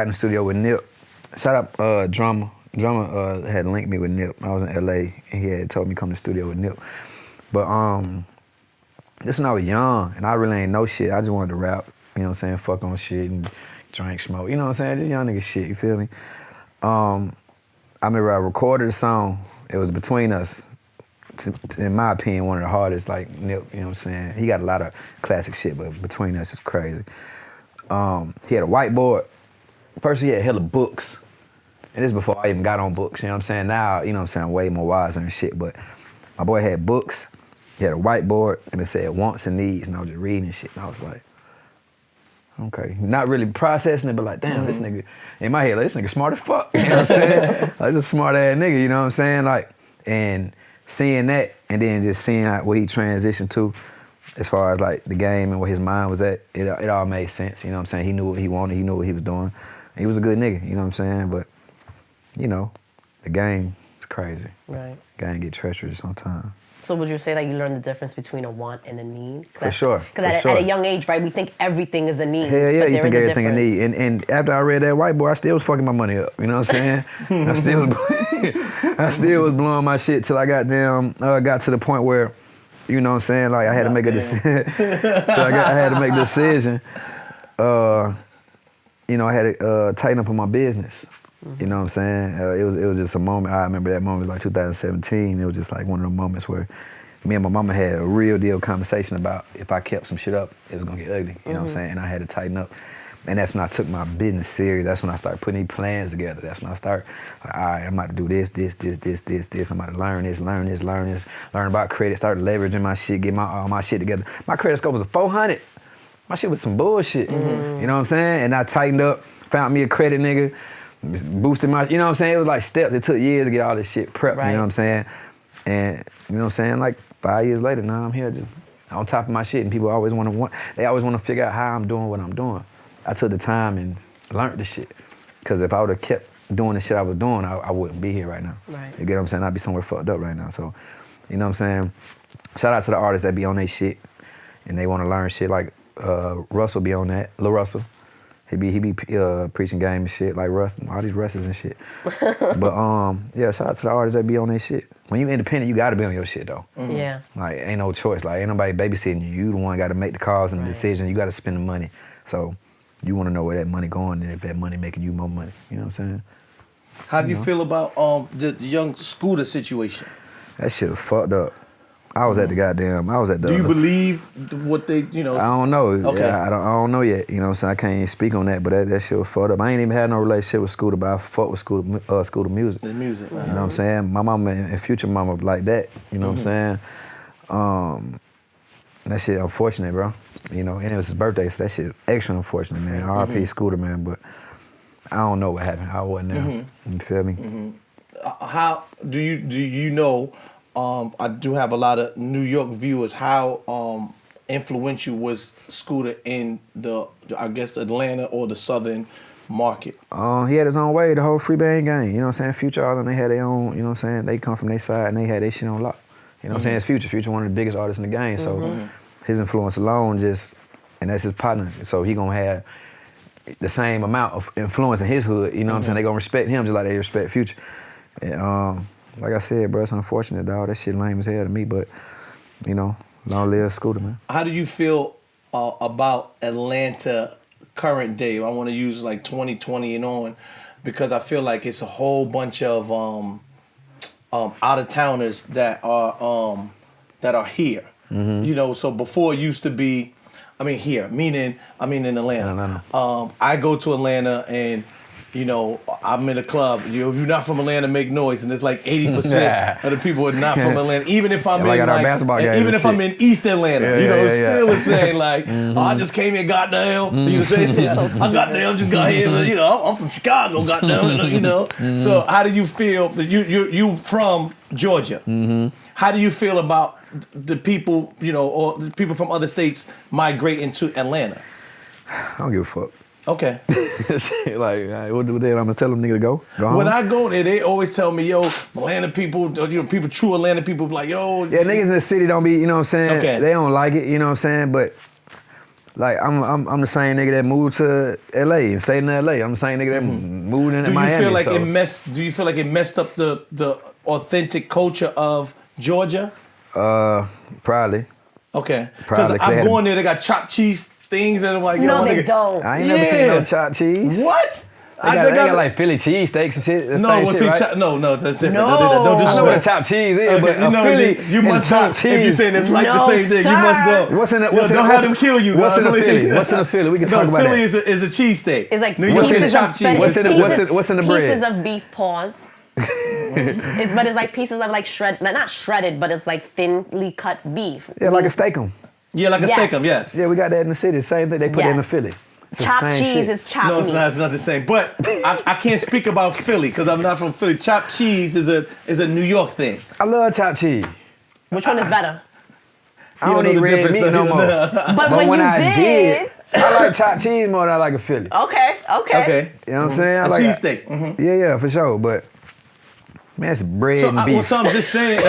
in the studio with Nip, shout out Drummer. Drummer had linked me with Nip. I was in LA and he had told me to come to the studio with Nip. But this when I was young, and I really ain't know shit. I just wanted to rap, you know what I'm saying, fuck on shit and drink, smoke, you know what I'm saying, just young nigga shit, you feel me? I remember I recorded a song, it was Between Us, in my opinion, one of the hardest, like, Nip, you know what I'm saying? He got a lot of classic shit, but Between Us is crazy. He had a whiteboard. First, he had hella books. And this is before I even got on books, you know what I'm saying? Now, you know what I'm saying, I'm way more wiser and shit, but my boy had books, he had a whiteboard, and it said wants and needs, and I was just reading and shit, and I was like, okay. Not really processing it, but like, damn, this nigga, in my head, like, this nigga smart as fuck, you know what I'm saying? Like, this a smart ass nigga, you know what I'm saying? Like, and seeing that, and then just seeing what he transitioned to, as far as like the game and where his mind was at, it all made sense, you know what I'm saying? He knew what he wanted, he knew what he was doing. He was a good nigga, you know what I'm saying? But, you know, the game is crazy. Right. Game get treacherous sometimes. So would you say that you learned the difference between a want and a need? For sure. Because at a young age, right, we think everything is a need. Hell yeah, but you think everything a difference. need. And after I read that whiteboard, I still was fucking my money up. You know what I'm saying? I still was blowing my shit till I got to the point where, you know what I'm saying, like I had to make a decision. So I had to make a decision. You know, I had to tighten up on my business. You know what I'm saying? It was just a moment. I remember that moment. It was like 2017. It was just like one of those moments where me and my mama had a real deal conversation about if I kept some shit up, it was gonna get ugly. You know what I'm saying? And I had to tighten up. And that's when I took my business serious. That's when I started putting these plans together. That's when I started, like, all right, I'm about to do this. I'm about to learn this, learn about credit, start leveraging my shit, get all my shit together. My credit score was a 400. My shit was some bullshit. You know what I'm saying? And I tightened up, found me a credit nigga, boosted my, you know what I'm saying? It was like steps. It took years to get all this shit prepped, right. You know what I'm saying? And, you know what I'm saying? Like 5 years later, now I'm here just on top of my shit, and people always want to figure out how I'm doing what I'm doing. I took the time and learned the shit. Because if I would have kept doing the shit I was doing, I wouldn't be here right now. Right. You get what I'm saying? I'd be somewhere fucked up right now. So, you know what I'm saying? Shout out to the artists that be on their shit and they want to learn shit. Like Russell be on that, Lil Russell. He be preaching game and shit, like Russ, all these Russes and shit. But yeah, shout out to the artists that be on their shit. When you independent, you gotta be on your shit though. Yeah. Like ain't no choice. Like ain't nobody babysitting you. You the one gotta make the calls and the decisions. You gotta spend the money. So you wanna know where that money going and if that money making you more money. You know what I'm saying? How do you feel about the young Scooter situation? That shit was fucked up. I was at the Do you believe what they, you know? I don't know. Okay. Yeah, I don't know yet. You know what I'm saying? I can't even speak on that, but that shit was fucked up. I ain't even had no relationship with Scooter, but I fuck with Scooter music. His music. You know what I'm saying? My mama and future mama like that. You know what I'm saying? That shit unfortunate, bro. You know, and it was his birthday, so that shit extra unfortunate, man. R.I.P. Scooter, man, but I don't know what happened. I wasn't there. You feel me? How do you know? I do have a lot of New York viewers. How influential was Scooter in the Atlanta or the Southern market? He had his own way, the whole free band gang. You know what I'm saying? Future, all of them, they had their own, you know what I'm saying? They come from their side and they had their shit on lock. You know what I'm saying? It's Future. Future, one of the biggest artists in the game. So his influence alone and that's his partner. So he gonna have the same amount of influence in his hood. You know what I'm saying? They gonna respect him just like they respect Future. And, like I said, bro, it's unfortunate, dog. That shit lame as hell to me, but, you know, long live Scooter, man. How do you feel about Atlanta current day? I want to use like 2020 and on, because I feel like it's a whole bunch of out-of-towners that are here. You know, so before it used to be, here, meaning in Atlanta. I go to Atlanta and, you know, I'm in a club. If you're not from Atlanta, make noise, and it's like 80% of the people are not from Atlanta. Even if I'm even if I'm in East Atlanta, it's still the same. Like, I just came here, goddamn. You know what I'm saying? I goddamn just got here. You know, I'm from Chicago, goddamn. You know. So how do you feel? You from Georgia? How do you feel about the people, you know, or the people from other states migrating to Atlanta? I don't give a fuck. Okay. Like, what I'm gonna tell them nigga to go home? When I go there, they always tell me, yo, Atlanta people, you know, people, true Atlanta people, like, yo. Yeah, niggas in the city don't be, you know what I'm saying? Okay. They don't like it, you know what I'm saying? But, like, I'm the same nigga that moved to LA and stayed in LA. I'm the same nigga that moved into Miami. Do you feel like it messed up the authentic culture of Georgia? Probably. Okay. Because Probably, I'm they going there, they got chopped cheese things, and I'm like, yo, No, my they nigga- don't. I ain't never seen no Yeah. chopped cheese. What? They got like Philly cheesesteaks and shit. The no, same well, shit, see, right? no, that's different. No. Don't I know what a disrespect. chopped cheese is, Okay, but you a know, Philly you and must chopped have, if you're cheese. saying it's like the No, same thing, you must sir. go. What's in it? Yo, don't have them kill you. What's in a dog. Philly? What's in a Philly? We can talk No, about Philly that. is a cheesesteak. It's like New York pieces is chopped of, but cheese. it's pieces, what's in the bread? Pieces of beef paws. But it's like pieces of like not shredded, but it's like thinly cut beef. Yeah, like a steakum. Yeah, like a Yes. steak 'em, yes. Yeah, we got that in the city. Same thing. They put it in the Philly. It's the Chopped same cheese shit. is chopped No, meat. it's not the same. But I can't speak about Philly because I'm not from Philly. Chopped cheese is a New York thing. I love chopped cheese. Which one is better? I don't know eat the red difference, meat no so- more. But when you I did, I like chopped cheese more than I like a Philly. okay. Okay. You know what I'm saying? I A like cheesesteak. Mm-hmm. Yeah, for sure. But man, it's bread So, and beef. so I'm just saying.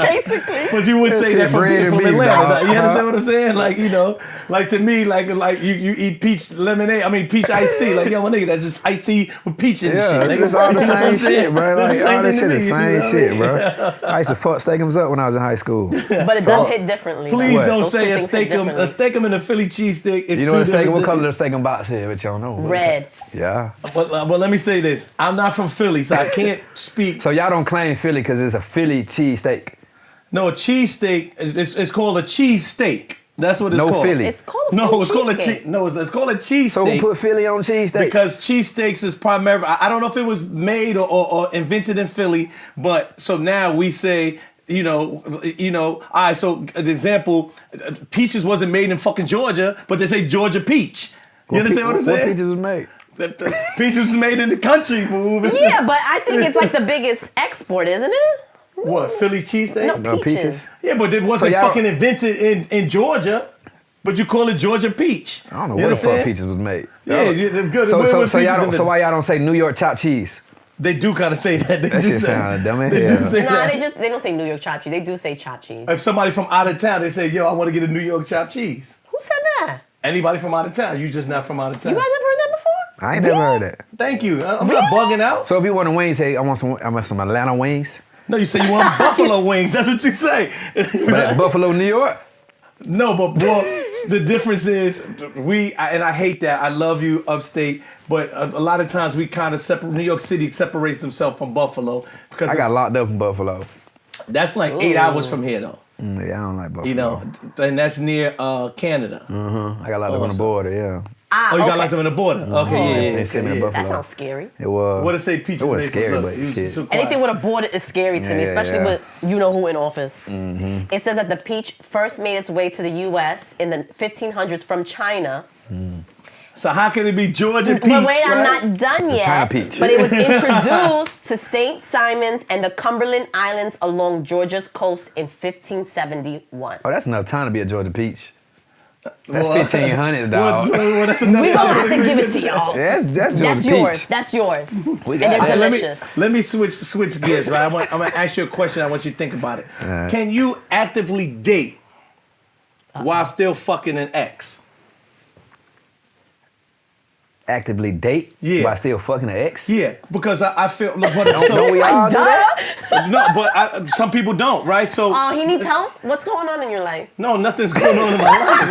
basically. But you would That say shit that from bread being and from beef, Atlanta. dog. You understand what I'm saying? Like, you know, like to me, like you eat peach lemonade. I mean peach iced tea. Like, yo, my nigga, that's just iced tea with peach in Yeah, shit. it's all the You know what I'm same saying? shit, bro. That's Like, the same all that thing shit to is me, the you know same what I shit, mean? bro. I used to fuck steakums up when I was in high school. But it does hit differently. Please though. don't Those two say a things hit steakum. A differently. steakum and a Philly cheesesteak is You know two what a steak? different What color things. the steakum box is? But y'all know. Red. Yeah. But let me say this. I'm not from Philly, so I can't speak. So y'all don't claim Philly because it's a Philly cheesesteak. No, a cheesesteak, it's called a cheesesteak. That's what it's No called. Philly. It's called a No, it's called a cheesesteak. it's called a cheesesteak. So who put Philly on cheesesteak? Because cheesesteaks is primarily, I don't know if it was made or invented in Philly, but so now we say, you know, all right, so an example, peaches wasn't made in fucking Georgia, but they say Georgia peach. You understand what I'm saying? What peaches was made? The peaches was made in the country, move. Yeah, but I think it's like the biggest export, isn't it? What, Philly cheesesteak? No, peaches. Yeah, but it wasn't y'all- fucking invented in Georgia, but you call it Georgia peach. I don't know You where the fuck understand? peaches was made. Yeah, they're good. So Where y'all peaches in don't. this? So why y'all don't say New York chopped cheese? They do kind of say that. They That do shit say- sound dumb as They hell. do say Nah, that. they don't say New York chopped cheese. They do say chopped cheese. If somebody from out of town, they say, yo, I want to get a New York chopped cheese. Who said that? Anybody from out of town, you just not from out of town. You guys ever heard that before? I ain't never heard that. Thank you. I'm not bugging out. So if you want a wings, say I want some Atlanta wings. No, you say you want buffalo wings. That's what you say. But at Buffalo, New York. No, but well, the difference is and I hate that. I love you, upstate, but a lot of times we kind of separate. New York City separates themselves from Buffalo because I got locked up in Buffalo. that's like 8 hours from here, though. Yeah, I don't like Buffalo. You know, and that's near Canada. I got locked up on the border. Yeah. Ah, Oh, you got okay. locked up in the border. Okay, yeah. They sent me to yeah. Buffalo. That sounds scary. It was. What to say, peaches? It wasn't made from- scary, look, but you shit. so quiet. Anything with a border is scary to me, Yeah, especially yeah. with you know who in office. It says that the peach first made its way to the U.S. in the 1500s from China. So how can it be Georgia peach? But wait, I'm right? not done yet. China peach. But it was introduced to St. Simon's and the Cumberland Islands along Georgia's coast in 1571. Oh, that's enough time to be a Georgia peach. That's Well, 1,500, dog. Well, that's enough We're gonna time have to give it to y'all. Yeah, that's Georgia That's peach. yours. That's yours. We And got they're it. delicious. Let me switch gears, right? I'm gonna ask you a question. I want you to think about it. Alright. Can you actively date while still fucking an ex? Actively date Yeah. while still fucking an ex? Yeah, because I feel. Look, but, Don't we all do that? No, but some people don't, right? So Oh, he needs help? What's going on in your life? no, nothing's going on in my life,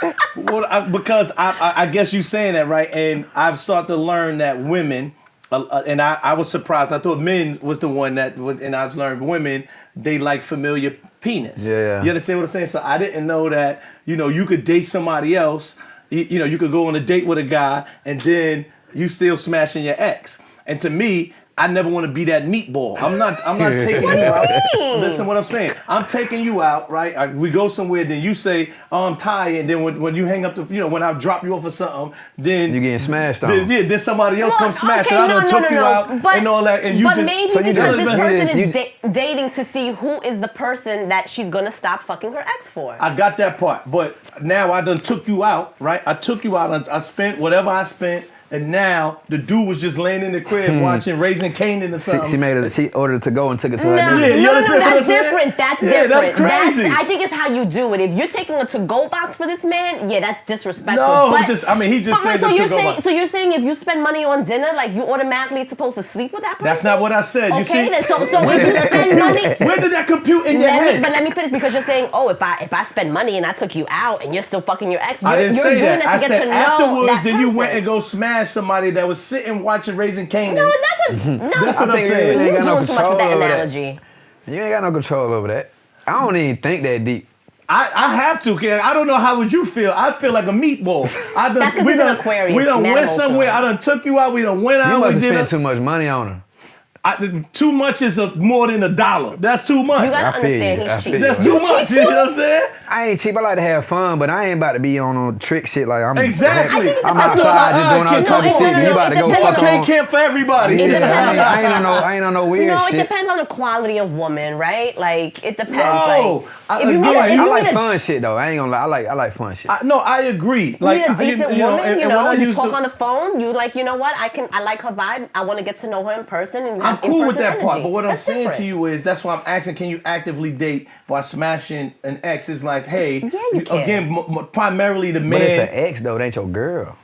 right? Well, because I guess you saying that, right? And I've started to learn that women, and I was surprised. I thought men was the one that, and I've learned women, they like familiar penis. Yeah. You understand what I'm saying? So I didn't know that, you could date somebody else. You could go on a date with a guy and then you still smashing your ex. And to me, I never want to be that meatball. I'm not taking you out. Listen what I'm saying. I'm taking you out, right? We go somewhere, then you say, oh, I'm tired. And then when you hang up when I drop you off or something, then You getting smashed on. then somebody else comes smash okay, it. I done no, took you out But, and all that. And you but just maybe so you because just- this you person just- is dating to see who is the person that she's gonna stop fucking her ex for. I got that part, but now I done took you out, right? I took you out. I spent whatever I spent, and now the dude was just laying in the crib watching Raising Kanan or something. She ordered it to go and took it to No, her. Yeah, nigga. you no, understand what I'm that's saying? different. That's Yeah, different. that's crazy. I think it's how you do it. If you're taking a to-go box for this man, yeah, that's disrespectful. No, but, he just said so the you're to-go saying, box. so you're saying if you spend money on dinner, like you automatically supposed to sleep with that person? That's not what I said. You Okay, see? then so if you spend money. Where did that compute in your head? But let me finish because you're saying, oh, if I spend money and I took you out and you're still fucking your ex, I didn't you're say doing that. it to I get said to know afterwards, that then you person. went and go smash somebody that was sitting watching Raising Kanan. No, that's That's what I'm saying. You ain't You're got no doing too much control with that over that. analogy. You ain't got no control over that. I don't even think that deep. I have to, kid. I don't know how would you feel. I feel like a meatball. That's 'cause he's an Aquarius, We done man went emotional. somewhere. I done took you out. We done went out. You must we have did spent too much money on her. too much is more than $1. That's too much. You gotta I feel understand you. I he's feel cheap. you. That's too much. You know what I'm saying? I ain't cheap. I like to have fun, but I ain't about to be on no trick shit like I'm. Exactly. I'm I think it outside just doing all depends- type of No, shit. and you about to go it fuck depends on. Can't for everybody. Yeah, depends on I ain't on no weird No, it shit. depends on the quality of woman, right? Like it depends. No, like, I if you agree. meet a- if I you like meet a- fun shit though. I ain't gonna lie. I like fun shit. No, I agree. You meet a I- decent you know, woman, and you when know, I you used talk to- on the phone, you like, you know what, I like her vibe, I want to get to know her in person. And I'm have cool with in-person that part, energy. but what I'm That's saying different. to you is that's why I'm asking, can you actively date while smashing an ex? Is like, hey, you can. again, primarily the But it's man. an ex though. It ain't your girl.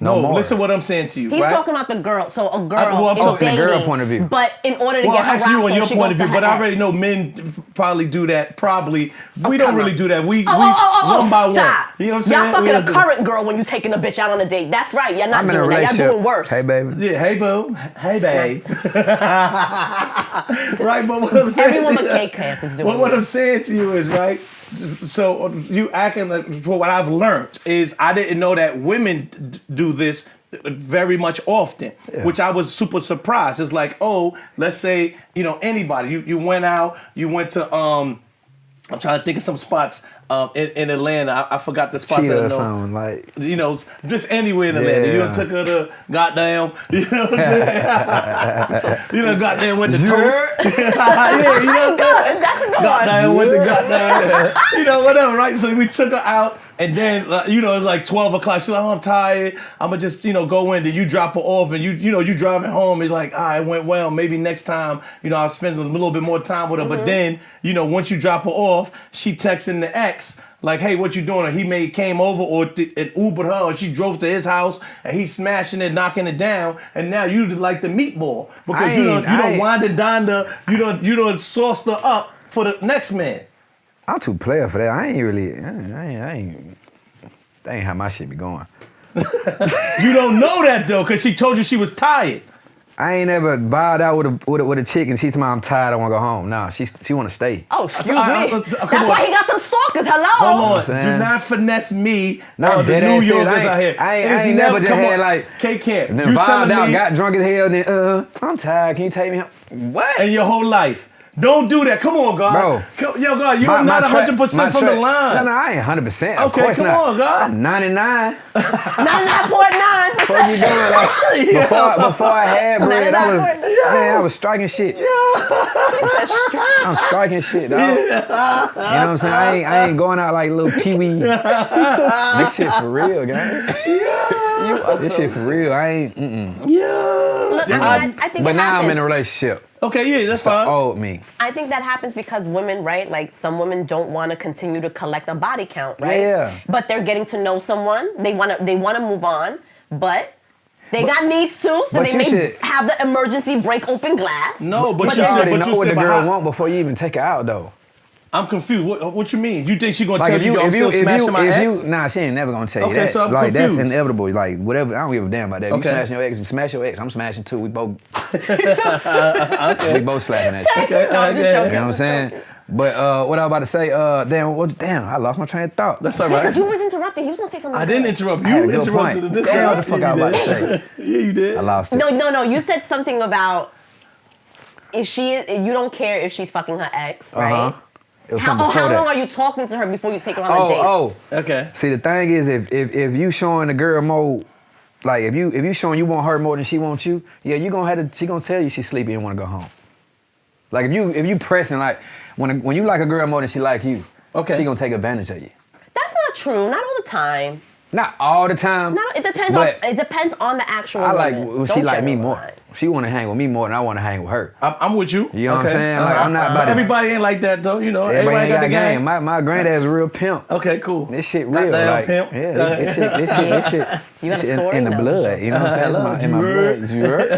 No, more. listen what I'm saying to you, He's right? talking about the girl. So a girl I'm is talking the dating, girl point of view. But in order to Well, get her actually, route, on your she point goes of view, to but her I already ex. know men probably do that. Probably we don't come really on. do that. We Oh, one by stop. one. You know what I'm saying? Y'all We fucking don't a do current girl when you taking a bitch out on a date. That's right. Y'all not I'm in a doing that. relationship. Y'all doing worse. Hey baby. that. Yeah, hey boo, hey babe. Right, but what I'm saying. Everyone but K-Camp is doing Well, what it. I'm saying to you is, right, so you acting like, for what I've learned is I didn't know that women do this very much often, which I was super surprised. It's like, oh, let's say, anybody, you went out, you went to, I'm trying to think of some spots in Atlanta. I forgot the spots Cheetah that I or know. something like. Just anywhere in Atlanta. You done Yeah. took her to goddamn, you know what I'm saying? You done goddamn went to Toast. Yeah, you know what I'm saying? That's a good one. Goddamn, went to goddamn, whatever, right? So we took her out, and then, it's like 12 o'clock. She's like, oh, I'm tired. I'm going to just, go in. Then you drop her off, and you driving home. It's like, all right, it went well. Maybe next time, I'll spend a little bit more time with her. But then, once you drop her off, she texting the ex, like, hey, what you doing? Or he came over or it Ubered her, or she drove to his house, and he's smashing it, knocking it down, and now you like the meatball because you don't wind it down you don't sauced her up for the next man. I'm too player for that. I ain't really. I ain't. That ain't how my shit be going. You don't know that though, because she told you she was tired. I ain't ever bowed out with a chick and she told me I'm tired. I want to go home. Nah, she want to stay. Oh, excuse me. come That's on. why he got them stalkers. Hello. Hold on, saying? do not finesse me. No, or the dead New ass serious. Yorkers out here. I It's ain't never just come had on. like. K-Camp. And then You vibed telling out, me, got drunk as hell, then I'm tired. Can you take me home? What? and your whole life. Don't do that. Come on, God. Bro. Yo, God, you're not 100% from the line. No, I ain't 100%. Of Okay, course come not. on, God. I'm 99. 99.9. What you doing? Like, before I had bread, I was striking shit. I'm striking shit, dog. You know what I'm saying? I ain't going out like little pee-wee. This shit for real, gang. This shit for real. I ain't. Look, I think But it now I'm happens. in a relationship. Okay, yeah, that's fine. Old me. I think that happens because women, right? Like some women don't want to continue to collect a body count, right? Yeah. But they're getting to know someone. They want to move on, but they got needs too, so but they you may should- have the emergency break open glass. No, but But you you said, already but know you what said, the but girl how- want before you even take her out, though. I'm confused. What you mean? You think she gonna Like tell you, I'm still smashing my ex? nah, she ain't never gonna tell you Okay, that. so I'm like confused. that's inevitable. Like whatever, I don't give a damn about that. If Okay. you smashing your ex, you smash your ex. I'm smashing too. We both. We both slapping that shit. Okay, No, I'm just okay. joking. You know what I'm saying? But what I was about to say, damn, I lost my train of thought. That's all Yeah, right. because you was interrupted. He was gonna say something. I didn't interrupt. I had a You good interrupted point. this Damn, guy. what the fuck I was about to say? Yeah, you did. I lost it. No. You said something about if you don't care if she's fucking her ex, right? It was something How before long that. are you talking to her before you take her on a date? Oh. Okay. See, the thing is, if you showing the girl more, like if you showing you want her more than she wants you, yeah, she gonna tell you she's sleepy and want to go home. Like if you pressing, like when you like a girl more than she like you, Okay. she gonna take advantage of you. That's not true. Not all the time. Not all the time. No, it depends on the actual I like woman. she Don't like me more. generalize. She want to hang with me more than I want to hang with her. I'm with you. You know what I'm saying? Like I'm not about to. Everybody ain't like that though. You know, Everybody got the game. My granddad's a real pimp. Okay, cool. This shit real. Goddamn Like, pimp. yeah, this shit. You got a this shit story? in the No, blood. sure. You know what I'm saying? It's in my blood. You heard?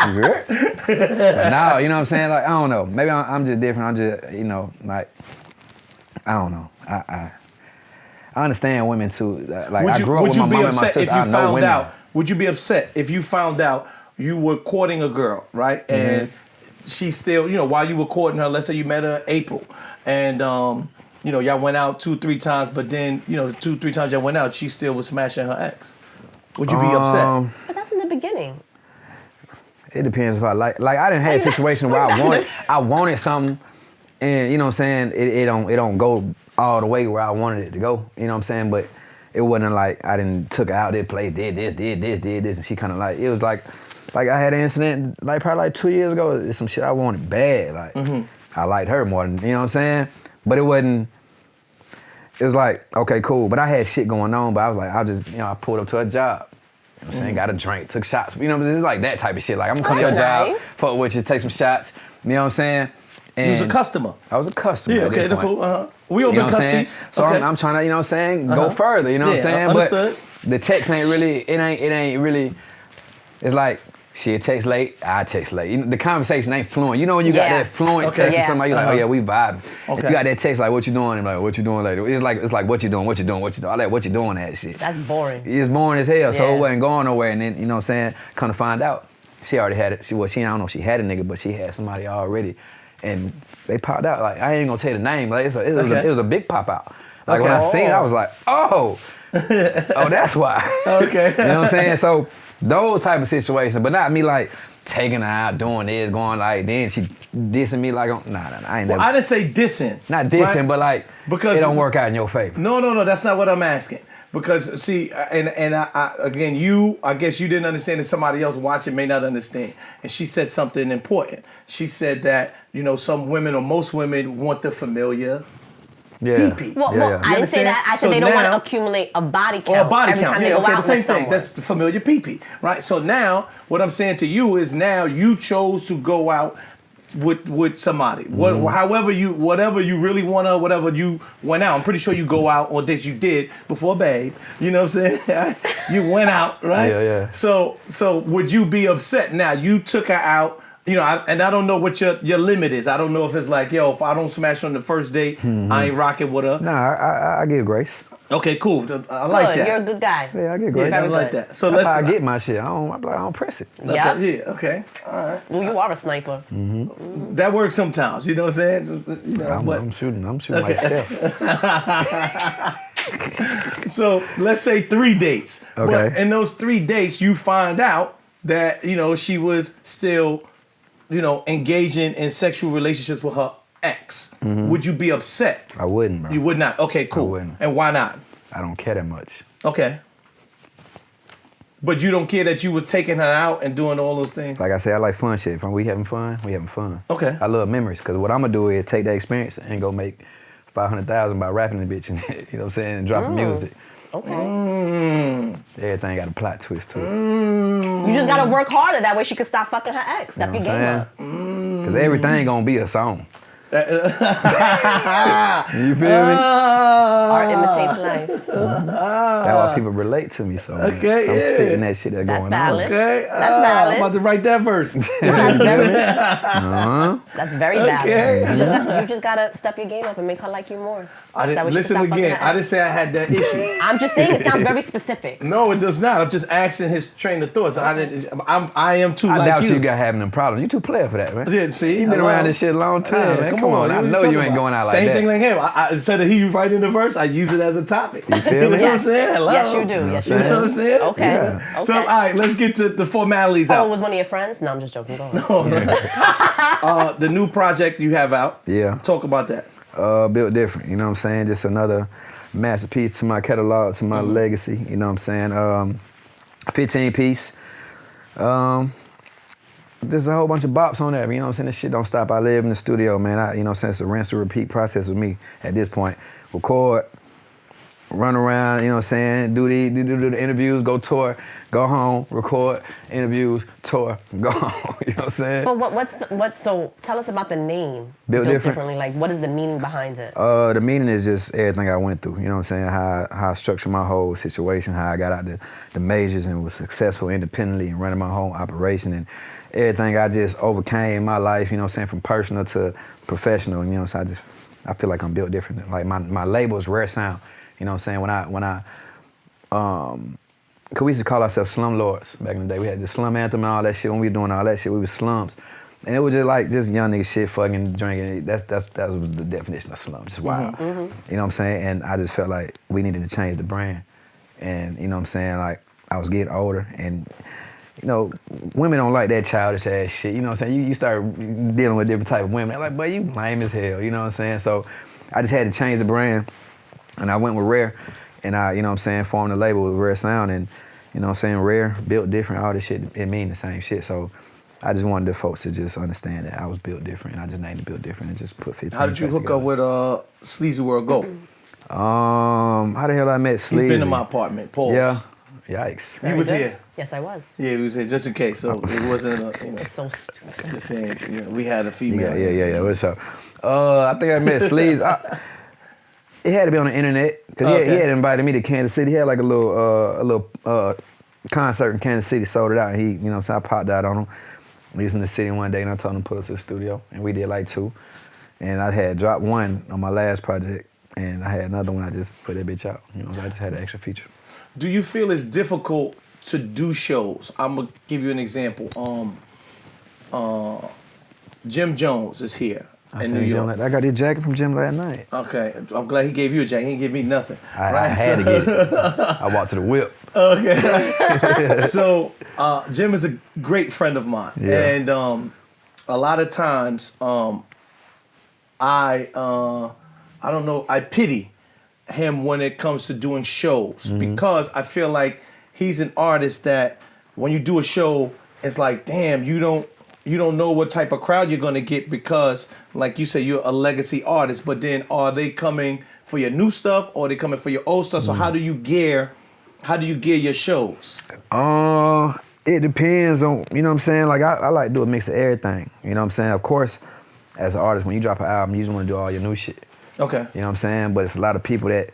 You heard? But now, you know what I'm saying? Like I don't know. Maybe I'm just different. I'm just, you know, like I don't know. I understand women too. Like I grew up with my mom and my sister. I know women. Would you be upset if you found out you were courting a girl, right? And she still, you know, while you were courting her, let's say you met her in April, and you know, y'all went out 2-3 times, but then, you know, 2-3 times y'all went out, she still was smashing her ex. Would you be upset? But that's in the beginning. It depends if I like I didn't have a situation where I wanted something, and you know what I'm saying, it don't go all the way where I wanted it to go. You know what I'm saying? But it wasn't like I didn't took her out there, played, did this, and she kind of like, it was like I had an incident like probably like 2 years ago. It's some shit I wanted bad. Like I liked her more than, you know what I'm saying? But it wasn't. It was like, okay, cool. But I had shit going on. But I was like, I pulled up to her job. You know what I'm saying? Got a drink, took shots. You know, this is like that type of shit. Like I'm gonna come to your job, fuck with you, take some shots. You know what I'm saying? And you was a customer. I was a customer. Yeah, okay, that's cool. We all been customers. So okay. I'm trying to, you know what I'm saying, go further, you know what I'm saying? Understood. But the text ain't really, it ain't really, it's like, she'll text late, I text late. You know, the conversation ain't fluent. You know when you got that fluent text or something, you're like, oh yeah, we vibing. Okay. If you got that text like, what you doing? And like, what you doing later? It's like, what you doing? I like, what you doing that shit. That's boring. It's boring as hell, so it wasn't going nowhere. And then, you know what I'm saying, come to find out, she already had it. She I don't know if she had a nigga, but she had somebody already. And they popped out. Like, I ain't gonna tell you the name. Like, it was a big pop out. Like, when I seen it, I was like, oh, that's why. Okay. You know what I'm saying? So, those type of situations, but not me like taking her out, doing this, going like, then she dissing me like, nah, I ain't never. I didn't say dissing. Not dissing, right? but like, because it don't work out in your favor. No, that's not what I'm asking. Because see, and I again, I guess you didn't understand that somebody else watching may not understand. And she said something important. She said that, you know, some women or most women want the familiar pee-pee. Well, I didn't say that. I said they don't want to accumulate a body count every time they go out the same with thing. someone. That's the familiar pee-pee, right? So now, what I'm saying to you is now you chose to go out with somebody. Whatever you really want to, whatever you went out. I'm pretty sure you go out on dates you did before Babe. You know what I'm saying? You went out, right? Yeah. So would you be upset now? You took her out. You know, I don't know what your limit is. I don't know if it's like, yo, if I don't smash on the first date, I ain't rocking with her. Nah, I give grace. Okay, cool. I like that. You're a good guy. Yeah, I get grace. I like that. So that's how I get my shit. I don't press it. Yeah. Okay. All right. Well, you are a sniper. That works sometimes. You know what I'm saying? You know, I'm shooting like Steph. So let's say 3 dates. Okay. But in those 3 dates, you find out that, you know, she was still, you know, engaging in sexual relationships with her ex. Would you be upset? I wouldn't, bro. You would not? Okay, cool. I wouldn't. And why not? I don't care that much. Okay. But you don't care that you was taking her out and doing all those things? Like I said, I like fun shit. If we having fun, we having fun. Okay. I love memories, because what I'm going to do is take that experience and go make $500,000 by rapping the bitch and, you know what I'm saying, and dropping music. Okay. Everything got a plot twist to it. You just gotta work harder. That way she can stop fucking her ex. Step your game up. Because everything gonna be a song. You feel me? Art imitates life. That's why people relate to me. So I'm spitting that shit that's going valid. on. Okay. That's valid. I'm about to write that verse. That's very valid. Okay. You just gotta step your game up and make her like you more. I didn't listen again. I didn't say I had that issue. I'm just saying it sounds very specific. No, it does not. I'm just asking his train of thoughts. I am too I like doubt you. you got having them problems. You too player for that, man. Yeah, see, You been around this shit a long time, man. Come on. I know you ain't going out like that. Same thing like him. Instead of he writing the verse, I use it as a topic. You feel me? You know what I'm saying? Hello. Yes, you do. Yes, you do. You know what I'm saying? Okay. Yeah. Okay. So, all right, let's get to the formalities Oh, out. it was one of your friends? No, I'm just joking. Go on. The new project you have out. Yeah. Talk about that. Built different, you know what I'm saying? Just another masterpiece to my catalog, to my legacy, you know what I'm saying? 15 piece. Just a whole bunch of bops on that, you know what I'm saying? This shit don't stop. I live in the studio, man. You know what I'm saying? It's a rinse and repeat process with me at this point. Record, run around, you know what I'm saying, do the interviews, go tour, go home, record, interviews, tour, go home, you know what I'm saying? But so tell us about the name. Built Differently. Like, what is the meaning behind it? The meaning is just everything I went through, you know what I'm saying, how I structured my whole situation, how I got out the majors and was successful independently and running my whole operation and everything I just overcame in my life, you know what I'm saying, from personal to professional, you know, so I feel like I'm built different. Like my label is Rare Sound. You know what I'm saying? When I cause we used to call ourselves slum lords back in the day. We had the slum anthem and all that shit. When we were doing all that shit, we was slums. And it was just like this young nigga shit, fucking, drinking. That was the definition of slum, just wild. You know what I'm saying? And I just felt like we needed to change the brand. And you know what I'm saying? Like, I was getting older and, you know, women don't like that childish ass shit. You know what I'm saying? You start dealing with different type of women. They're like, boy, you lame as hell. You know what I'm saying? So I just had to change the brand. And I went with Rare, and I, you know what I'm saying, formed a label with Rare Sound, and, you know what I'm saying, Rare, built different, all this shit, it mean the same shit. So I just wanted the folks to just understand that I was built different, and I just named it Built Different and just put 15 How did you hook up with Sleazy World Go? How the hell I met Sleazy? He's been in my apartment, Pause. Yeah, yikes. He was here. Yes, I was. Yeah, he was here, just in case, so it wasn't, you know, So stupid. just saying, you know, we had a female. Yeah, what's up? I think I met Sleazy. It had to be on the internet, because he had invited me to Kansas City. He had like a little concert in Kansas City, sold it out. And he, you know what I'm saying, I popped out on him. We was in the city one day and I told him to put us in the studio, and we did like 2. And I had dropped 1 on my last project, and I had another one, I just put that bitch out. You know, so I just had an extra feature. Do you feel it's difficult to do shows? I'm gonna give you an example. Jim Jones is here in New York. I got this jacket from Jim last night. Okay, I'm glad he gave you a jacket. He didn't give me nothing. I had to get it. I walked to the whip. Okay. So Jim is a great friend of mine, and a lot of times I don't know, I pity him when it comes to doing shows, because I feel like he's an artist that when you do a show, it's like, damn, you don't know what type of crowd you're gonna get, because like you say, you're a legacy artist, but then are they coming for your new stuff or are they coming for your old stuff? So how do you gear your shows? It depends on, you know what I'm saying? Like I like to do a mix of everything. You know what I'm saying? Of course, as an artist, when you drop an album, you just want to do all your new shit. Okay. You know what I'm saying? But it's a lot of people that,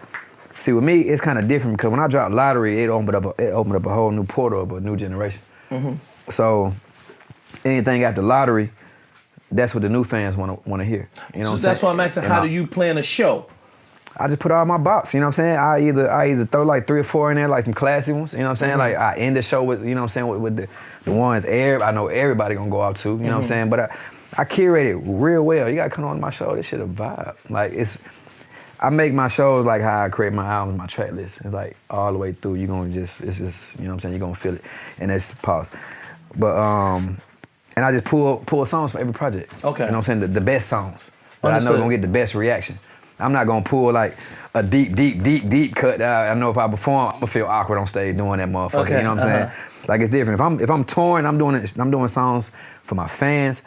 see, with me, it's kind of different, because when I dropped Lottery, it opened up a whole new portal of a new generation. So anything after Lottery, that's what the new fans want to hear. You know what I'm that's saying? why I'm asking, how do you plan a show? I just put all my bops, you know what I'm saying? I either throw like 3 or 4 in there, like some classy ones, you know what I'm saying? Like I end the show with, you know what I'm saying, with the ones I know everybody gonna go out to, you know what I'm saying? But I curate it real well. You gotta come on my show, this shit a vibe. Like I make my shows like how I create my albums, my track list. It's like all the way through, it's just, you know what I'm saying, you're gonna feel it. And that's pause. But, and I just pull songs from every project. Okay. You know what I'm saying, the best songs. But I know they're gonna get the best reaction. I'm not gonna pull like a deep cut that I know if I perform, I'm gonna feel awkward on stage doing that motherfucker. Okay. You know what I'm saying? Like it's different. If I'm touring, I'm doing songs for my fans,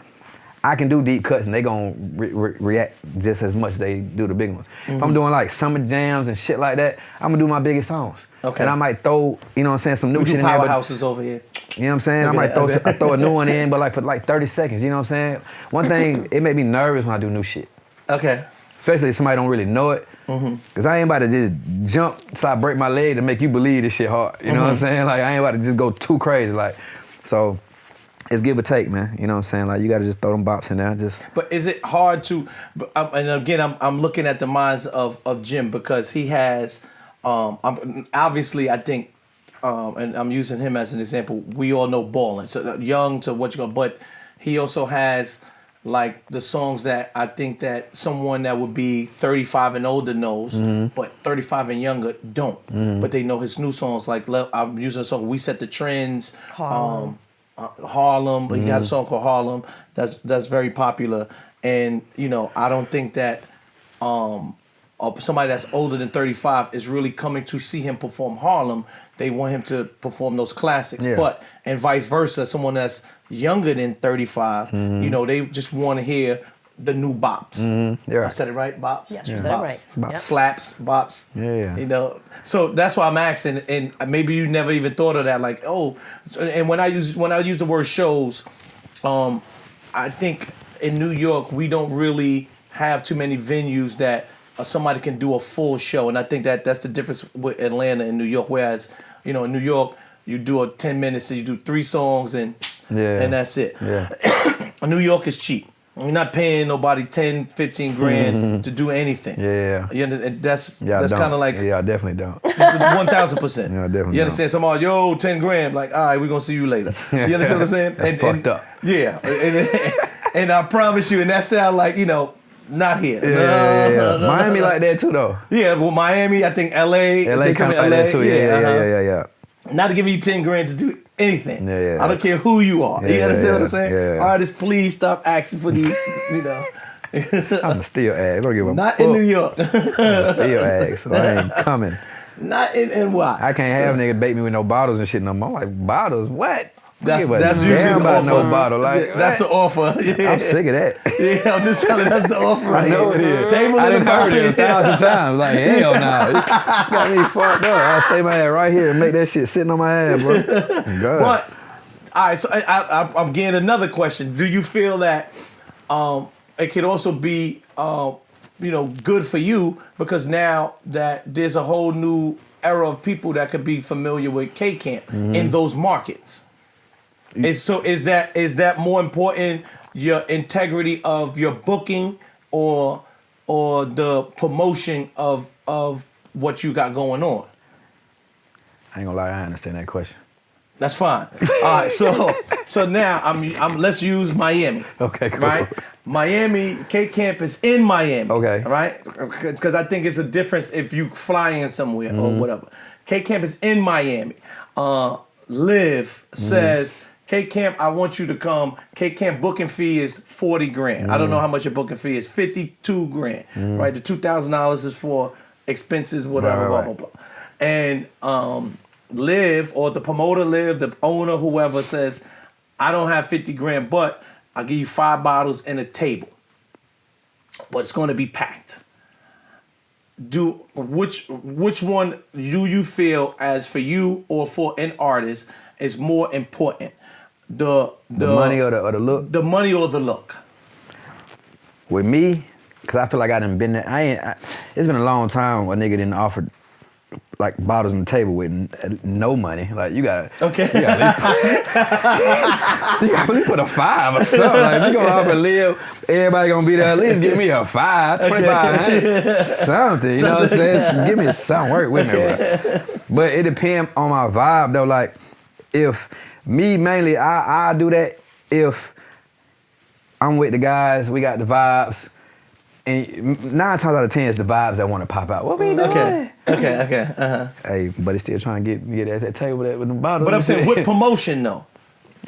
I can do deep cuts and they gonna react just as much as they do the big ones. If I'm doing like summer jams and shit like that, I'm gonna do my biggest songs. Okay. And I might throw, you know what I'm saying, some new shit in there. Powerhouses over here. You know what I'm saying? I might throw a new one in, but like for like 30 seconds, you know what I'm saying? One thing, it made me nervous when I do new shit. Okay. Especially if somebody don't really know it. Cause I ain't about to just jump, start break my leg to make you believe this shit hard. You know what I'm saying? Like I ain't about to just go too crazy. Like, so it's give or take, man. You know what I'm saying? Like you gotta just throw them bops in there. But is it hard to? And again, I'm looking at the minds of Jim, because he has, obviously I think, and I'm using him as an example. We all know ballin', so young to what you gonna, but he also has like the songs that I think that someone that would be 35 and older knows, but 35 and younger don't. But they know his new songs. Like I'm using a song, We Set the Trends. Harlem, but he got a song called Harlem that's very popular, and you know I don't think that somebody that's older than 35 is really coming to see him perform Harlem. They want him to perform those classics, but and vice versa, someone that's younger than 35, you know, they just want to hear the new bops. Yeah. I said it right, bops? Yes, you said it Bops. right. Bops. Yep. Slaps, bops. Yeah. You know, so that's why I'm asking, and maybe you never even thought of that. Like, and when I use the word shows, I think in New York we don't really have too many venues that somebody can do a full show, and I think that's the difference with Atlanta and New York. Whereas, you know, in New York you do a 10 minutes, and you do 3 songs, and that's it. Yeah. New York is cheap. You're not paying nobody 10, 15 grand to do anything. Yeah. You understand? That's Yeah, kind of like I definitely don't. 1,000%. Yeah, I definitely You understand? Somebody, yo, 10 grand. Like, all right, we're gonna see you later. You understand what I'm saying? That's fucked up. Yeah, and I promise you, and that sound like, you know, not here. Yeah. Miami like that too, though. Yeah, well, Miami, I think LA kind of like that too. Yeah. Not to give you 10 grand to do anything. Yeah. I don't care who you are. You understand what I'm saying? Yeah. Artists, please stop asking for these, you know. I'ma still ask. Don't give a Not fuck. in New York. Still ask. So I ain't coming. Not in NY. I can't have niggas bait me with no bottles and shit no more. I'm like, bottles? What? That's Give a usually damn the about offer. no bottle. Like, That's what? the offer. Yeah. I'm sick of that. Yeah, I'm just telling you, that's the offer right I know here. it is. Table I in the done heard it bar. 1,000 times. Like, hell no. You got me fucked up. I'll stay my ass right here and make that shit sitting on my ass, bro. God. But, all right, so I'm getting another question. Do you feel that it could also be, you know, good for you, because now that there's a whole new era of people that could be familiar with K-Camp in those markets? Is that more important, your integrity of your booking or the promotion of what you got going on? I ain't gonna lie, I understand that question. That's fine. All right, so now I'm let's use Miami. Okay, cool. Right? Miami, K-Camp is in Miami. Okay. Right? Because I think it's a difference if you fly in somewhere or whatever. K-Camp is in Miami. Liv says, K-Camp, I want you to come. K-Camp booking fee is 40 grand. I don't know how much your booking fee is. 52 grand. Right? The $2,000 is for expenses, whatever, Right. blah, blah, blah. And Liv, or the promoter Liv, the owner, whoever, says, I don't have 50 grand, but I'll give you 5 bottles and a table. But it's going to be packed. Which one do you feel, as for you or for an artist, is more important? The money or the look? The money or the look? With me, because I feel like I done been there. It's been a long time a nigga didn't offer like bottles on the table with no money. Like, you gotta at least put a 5 or something. Like, if you gonna offer Liv, everybody gonna be there, at least give me a 5, 25, something. You know what I'm saying? Give me some work with me, bro. But it depends on my vibe though. Like, if me mainly, I do that if I'm with the guys, we got the vibes. And 9 times out of 10, it's the vibes that want to pop out. What we doing? Okay. Hey, but he's still trying to get at that table with them bottles. But I'm saying, with promotion though.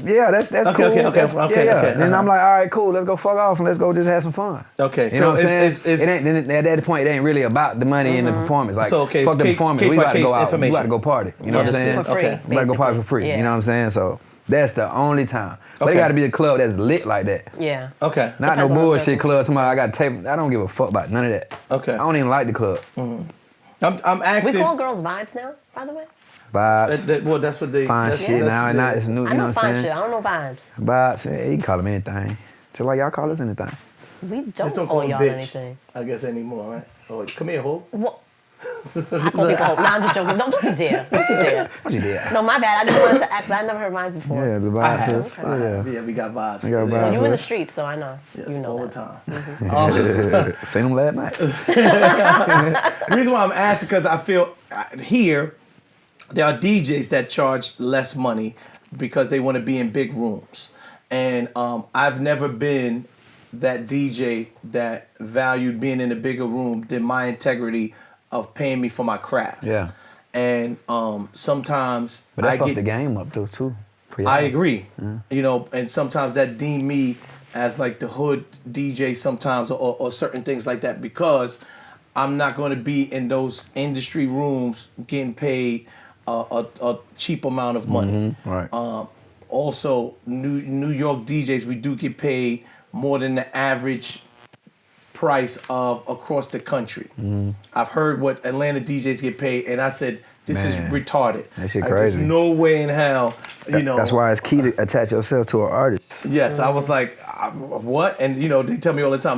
Yeah, that's cool. Okay. Then I'm like, all right, cool. Let's go fuck off and let's go just have some fun. Okay, you know so what I'm saying? It ain't, then at that point, it ain't really about the money and the performance. Like, so, okay, fuck the case- performance. case We by about to case go out. We information. about to go party. You know what I'm saying? For free, Okay. We about to go party for basically. free. Yeah. You know what I'm saying? So that's the only time. But Okay. it got to be a club that's lit like that. Yeah. Okay. Not Depends no on the bullshit circles. club. Tomorrow I got a table. I don't give a fuck about none of that. Okay. I don't even like the club. I'm We asking. call girls vibes now, by the way. Vibes, Well, that's what they fine that's- shit. that's- Now and now it's new. I You know know what I'm fine saying? shit. I don't know vibes. Vibes, yeah, you can call them anything. Just like y'all call us anything. We Just don't don't call call y'all bitch. anything. I guess anymore, right? Oh, come here, Hope. What? I call people hope. Nah, I'm just joking. Don't you dare. Don't you dare. What you did? No, my bad. I just wanted to ask. I never heard mine before. Yeah, the I vibes. have. is- I have. Yeah. Yeah, we got vibes. We got Yeah. vibes. You in the streets, so I know. Yes, You know all that. the time. Seen them last night. The reason why I'm asking, because I feel here there are DJs that charge less money because they want to be in big rooms, and I've never been that DJ that valued being in a bigger room than my integrity of paying me for my craft. Yeah. And sometimes But that I fucked get the game up though too. For y'all. I agree. You know, and sometimes that deem me as like the hood DJ sometimes, or certain things like that, because I'm not going to be in those industry rooms getting paid a cheap amount of money. Right. Also, New York DJs, we do get paid more than the average price of across the country. I've heard what Atlanta DJs get paid, and I said, this is retarded. That shit Like, crazy. there's no way in hell, you know. That's why it's key to attach yourself to an artist. Yes, I was like, what? And, you know, they tell me all the time,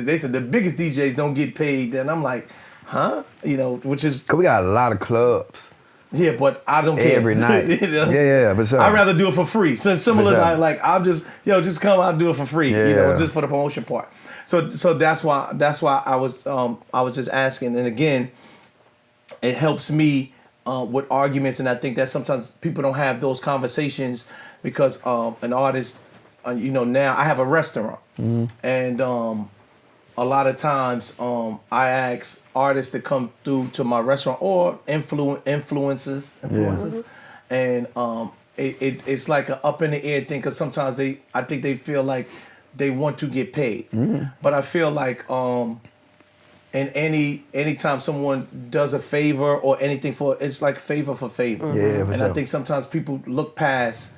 they said the biggest DJs don't get paid. And I'm like, huh? You know, which is... Cause we got a lot of clubs. Yeah, but I don't care. Every night. You know? Yeah, for sure. I'd rather do it for free. So similar For sure. to like, I'll just, just come out and do it for free, you know, just for the promotion part. So that's why I was just asking. And again, it helps me with arguments, and I think that sometimes people don't have those conversations because an artist, you know, now I have a restaurant, and a lot of times I ask artists to come through to my restaurant or influencers, and it's like an up in the air thing because sometimes I think they feel like they want to get paid, but I feel like and anytime someone does a favor or anything for it's like favor for favor. Yeah, for and sure. I think sometimes people look past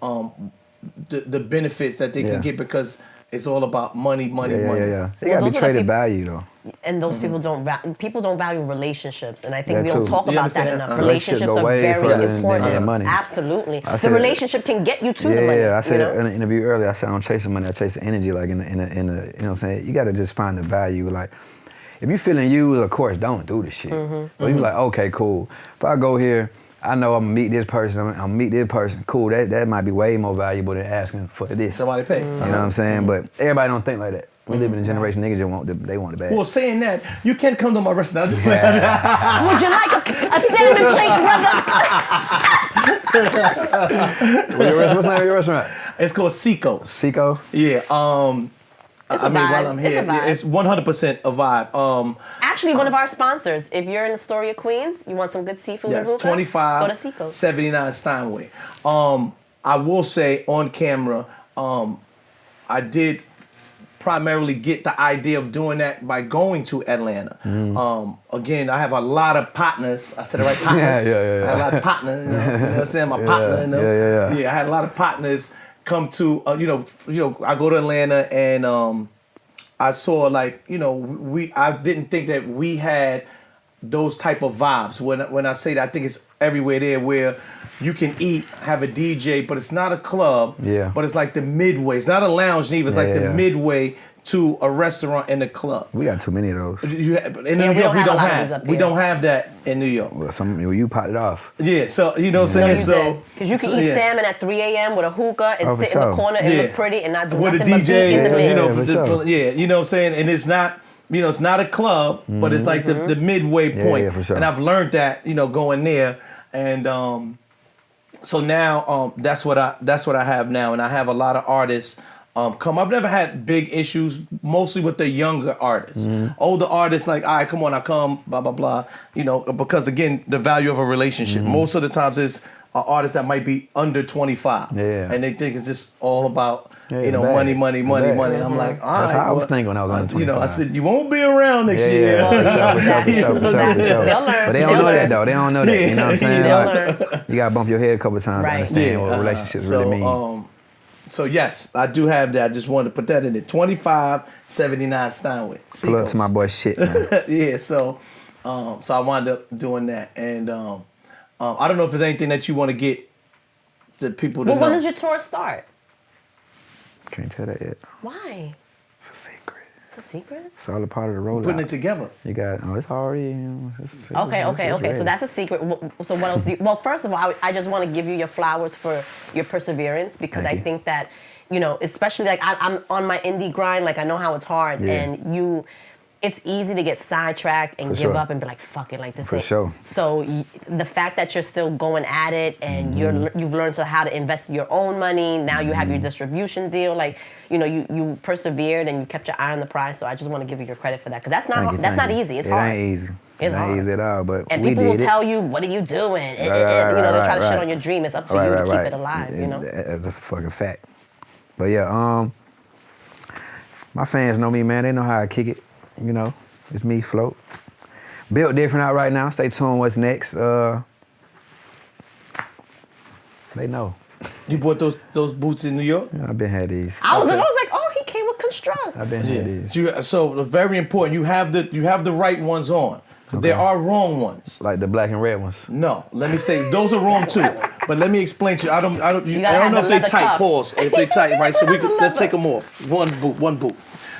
the benefits that they can get because it's all about money. Yeah. It gotta be those are the traded people- value though. And those people don't value relationships, and I think That we don't too. talk You about that understand? enough. Relationships Relationships go are way very further than important. money. Absolutely, I the said- relationship can get you to the money. Yeah, I said you know? in an interview earlier, I said I don't chase the money, I chase the energy, like in the, you know what I'm saying? You gotta just find the value, like, if you feeling used, of course, don't do the shit. But you be like, okay, cool. If I go here, I know I'm gonna meet this person, I'm gonna meet this person, cool, that might be way more valuable than asking for this. Somebody pay. You know what I'm saying? But everybody don't think like that. We live in a generation, niggas just want they want the bag. Well, saying that, you can come to my restaurant. Would you like a salmon plate, brother? What's the name of your restaurant? It's called Seco. Seco? Yeah. It's a I mean, while vibe. I'm It's here, a vibe. it's 100% a vibe. Actually, one of our sponsors. If you're in Astoria, Queens, you want some good seafood and Yes, hookah, 25, go to Seco's. 79 Steinway. I will say on camera, I did primarily get the idea of doing that by going to Atlanta. Again, I have a lot of partners. I said it right, partners. Yeah. I had a lot of partners. You know what I'm saying? My partner. You know? Yeah. I had a lot of partners come to. I go to Atlanta and I saw like I didn't think that we had those type of vibes. When I say that, I think it's everywhere there where you can eat, have a DJ, but it's not a club. Yeah. But it's like the midway. It's not a lounge neither. It's like the midway to a restaurant and a club. We got too many of those. In New York, we don't have a lot of these up we here. don't have that in New York. Well, you pot it off. Yeah, so you know what I'm saying. Because you can eat salmon at 3 a.m. with a hookah and Oh, for sit in the sure. corner and look pretty and not do with a nothing but be in the DJ, mix. for sure. what I'm saying, and it's not, it's not a club, but it's like the midway point. Yeah, for sure. And I've learned that, going there, and so now that's what I have now, and I have a lot of artists come. I've never had big issues, mostly with the younger artists. Older artists, like, all right, come on, I come, blah blah blah, because again, the value of a relationship. Most of the times, it's an artist that might be under 25, and they think it's just all about. Yeah, money. bag. And I'm like, all right. That's how I was thinking when I was under 25. I said, you won't be around next year. For sure. They'll learn. But they don't know that though. They don't know that. You know what I'm saying? They'll Like, you gotta bump your head a couple times to understand what relationships really mean. So yes, I do have that. I just wanted to put that in there. 2579 Steinway. Pull up to my boy shit, man. Yeah, so I wound up doing that. And I don't know if there's anything that you want to get to people to know. When does your tour start? Can't tell that yet. Why? It's a secret. It's a secret? It's all a part of the rollout. Putting it together. You got, it's already, Okay. So that's a secret. So what else do you, well, first of all, I just want to give you your flowers for your perseverance because Thank I you. think that, especially like I'm on my indie grind, like I know how it's hard and it's easy to get sidetracked and For give sure. up and be like, fuck it, like this For ain't. sure. So the fact that you're still going at it and you've learned how to invest your own money, now you have your distribution deal, like, you persevered and you kept your eye on the prize. So I just want to give you your credit for that because that's not not easy. It's hard. It ain't easy. It's it ain't hard. easy at all, but And we people will did it. tell you, what are you doing? They try to shit on your dream. It's up to you to keep it alive, That's a fucking fact. But yeah, my fans know me, man. They know how I kick it. It's me, Float. Built different out right now. Stay tuned what's next. They know. You bought those boots in New York? I've been had these. I was like, oh, he came with construct. I've been here these. So very important. You have the right ones on. Because there are wrong ones. Like the black and red ones. No, let me say those are wrong too. But let me explain to you. I don't know if they tight. Pause. If they tight, right? So let's take them off. One boot.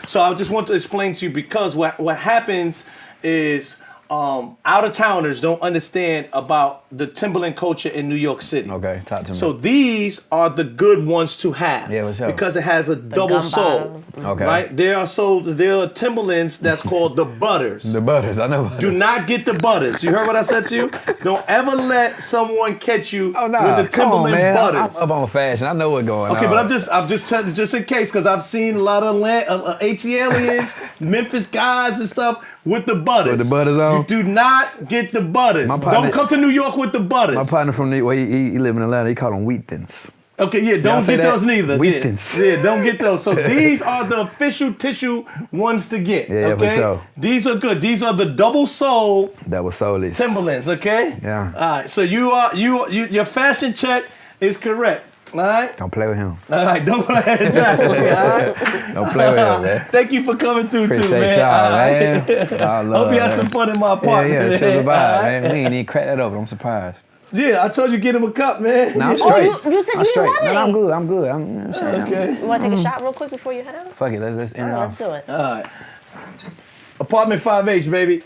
So I just want to explain to you because what happens is out of towners don't understand about the Timberland culture in New York City. Okay, talk to me. So these are the good ones to have. Yeah, what's up? Because it has a double sole. Okay. Right? There are Timberlands that's called the butters. The butters, I know. Do not get the butters. You heard what I said to you? Don't ever let someone catch you with the Timberland butters. I'm up on fashion. I know what's going on. Okay, but I'm just telling just in case, because I've seen a lot of ATLians, Memphis guys and stuff with the butters. With the butters on? You do not get the butters. Don't come to New York with the butters. My partner from New York, he live in Atlanta. He call them wheat thins. Okay, yeah, don't get those neither. Wheat thins. Yeah, don't get those. So these are the official tissue ones to get. Yeah, okay? for sure. These are good. These are the double sole soulless Timberlands, okay? Yeah. All right, so your fashion check is correct. All right? Don't play with him. All right, don't play. Exactly. All right? Don't play with him, man. Thank you for coming through too, man. Y'all, man. Hope you had some fun in my apartment. Yeah, show the vibe, man. We ain't even crack that open. I'm surprised. Yeah, I told you get him a cup, man. Nah, I'm straight. You said I'm straight. you No, wanted. I'm good. Okay. You want to take a shot real quick before you head out? Fuck it, let's end it Let's off. do it. All right. Apartment 5H, baby.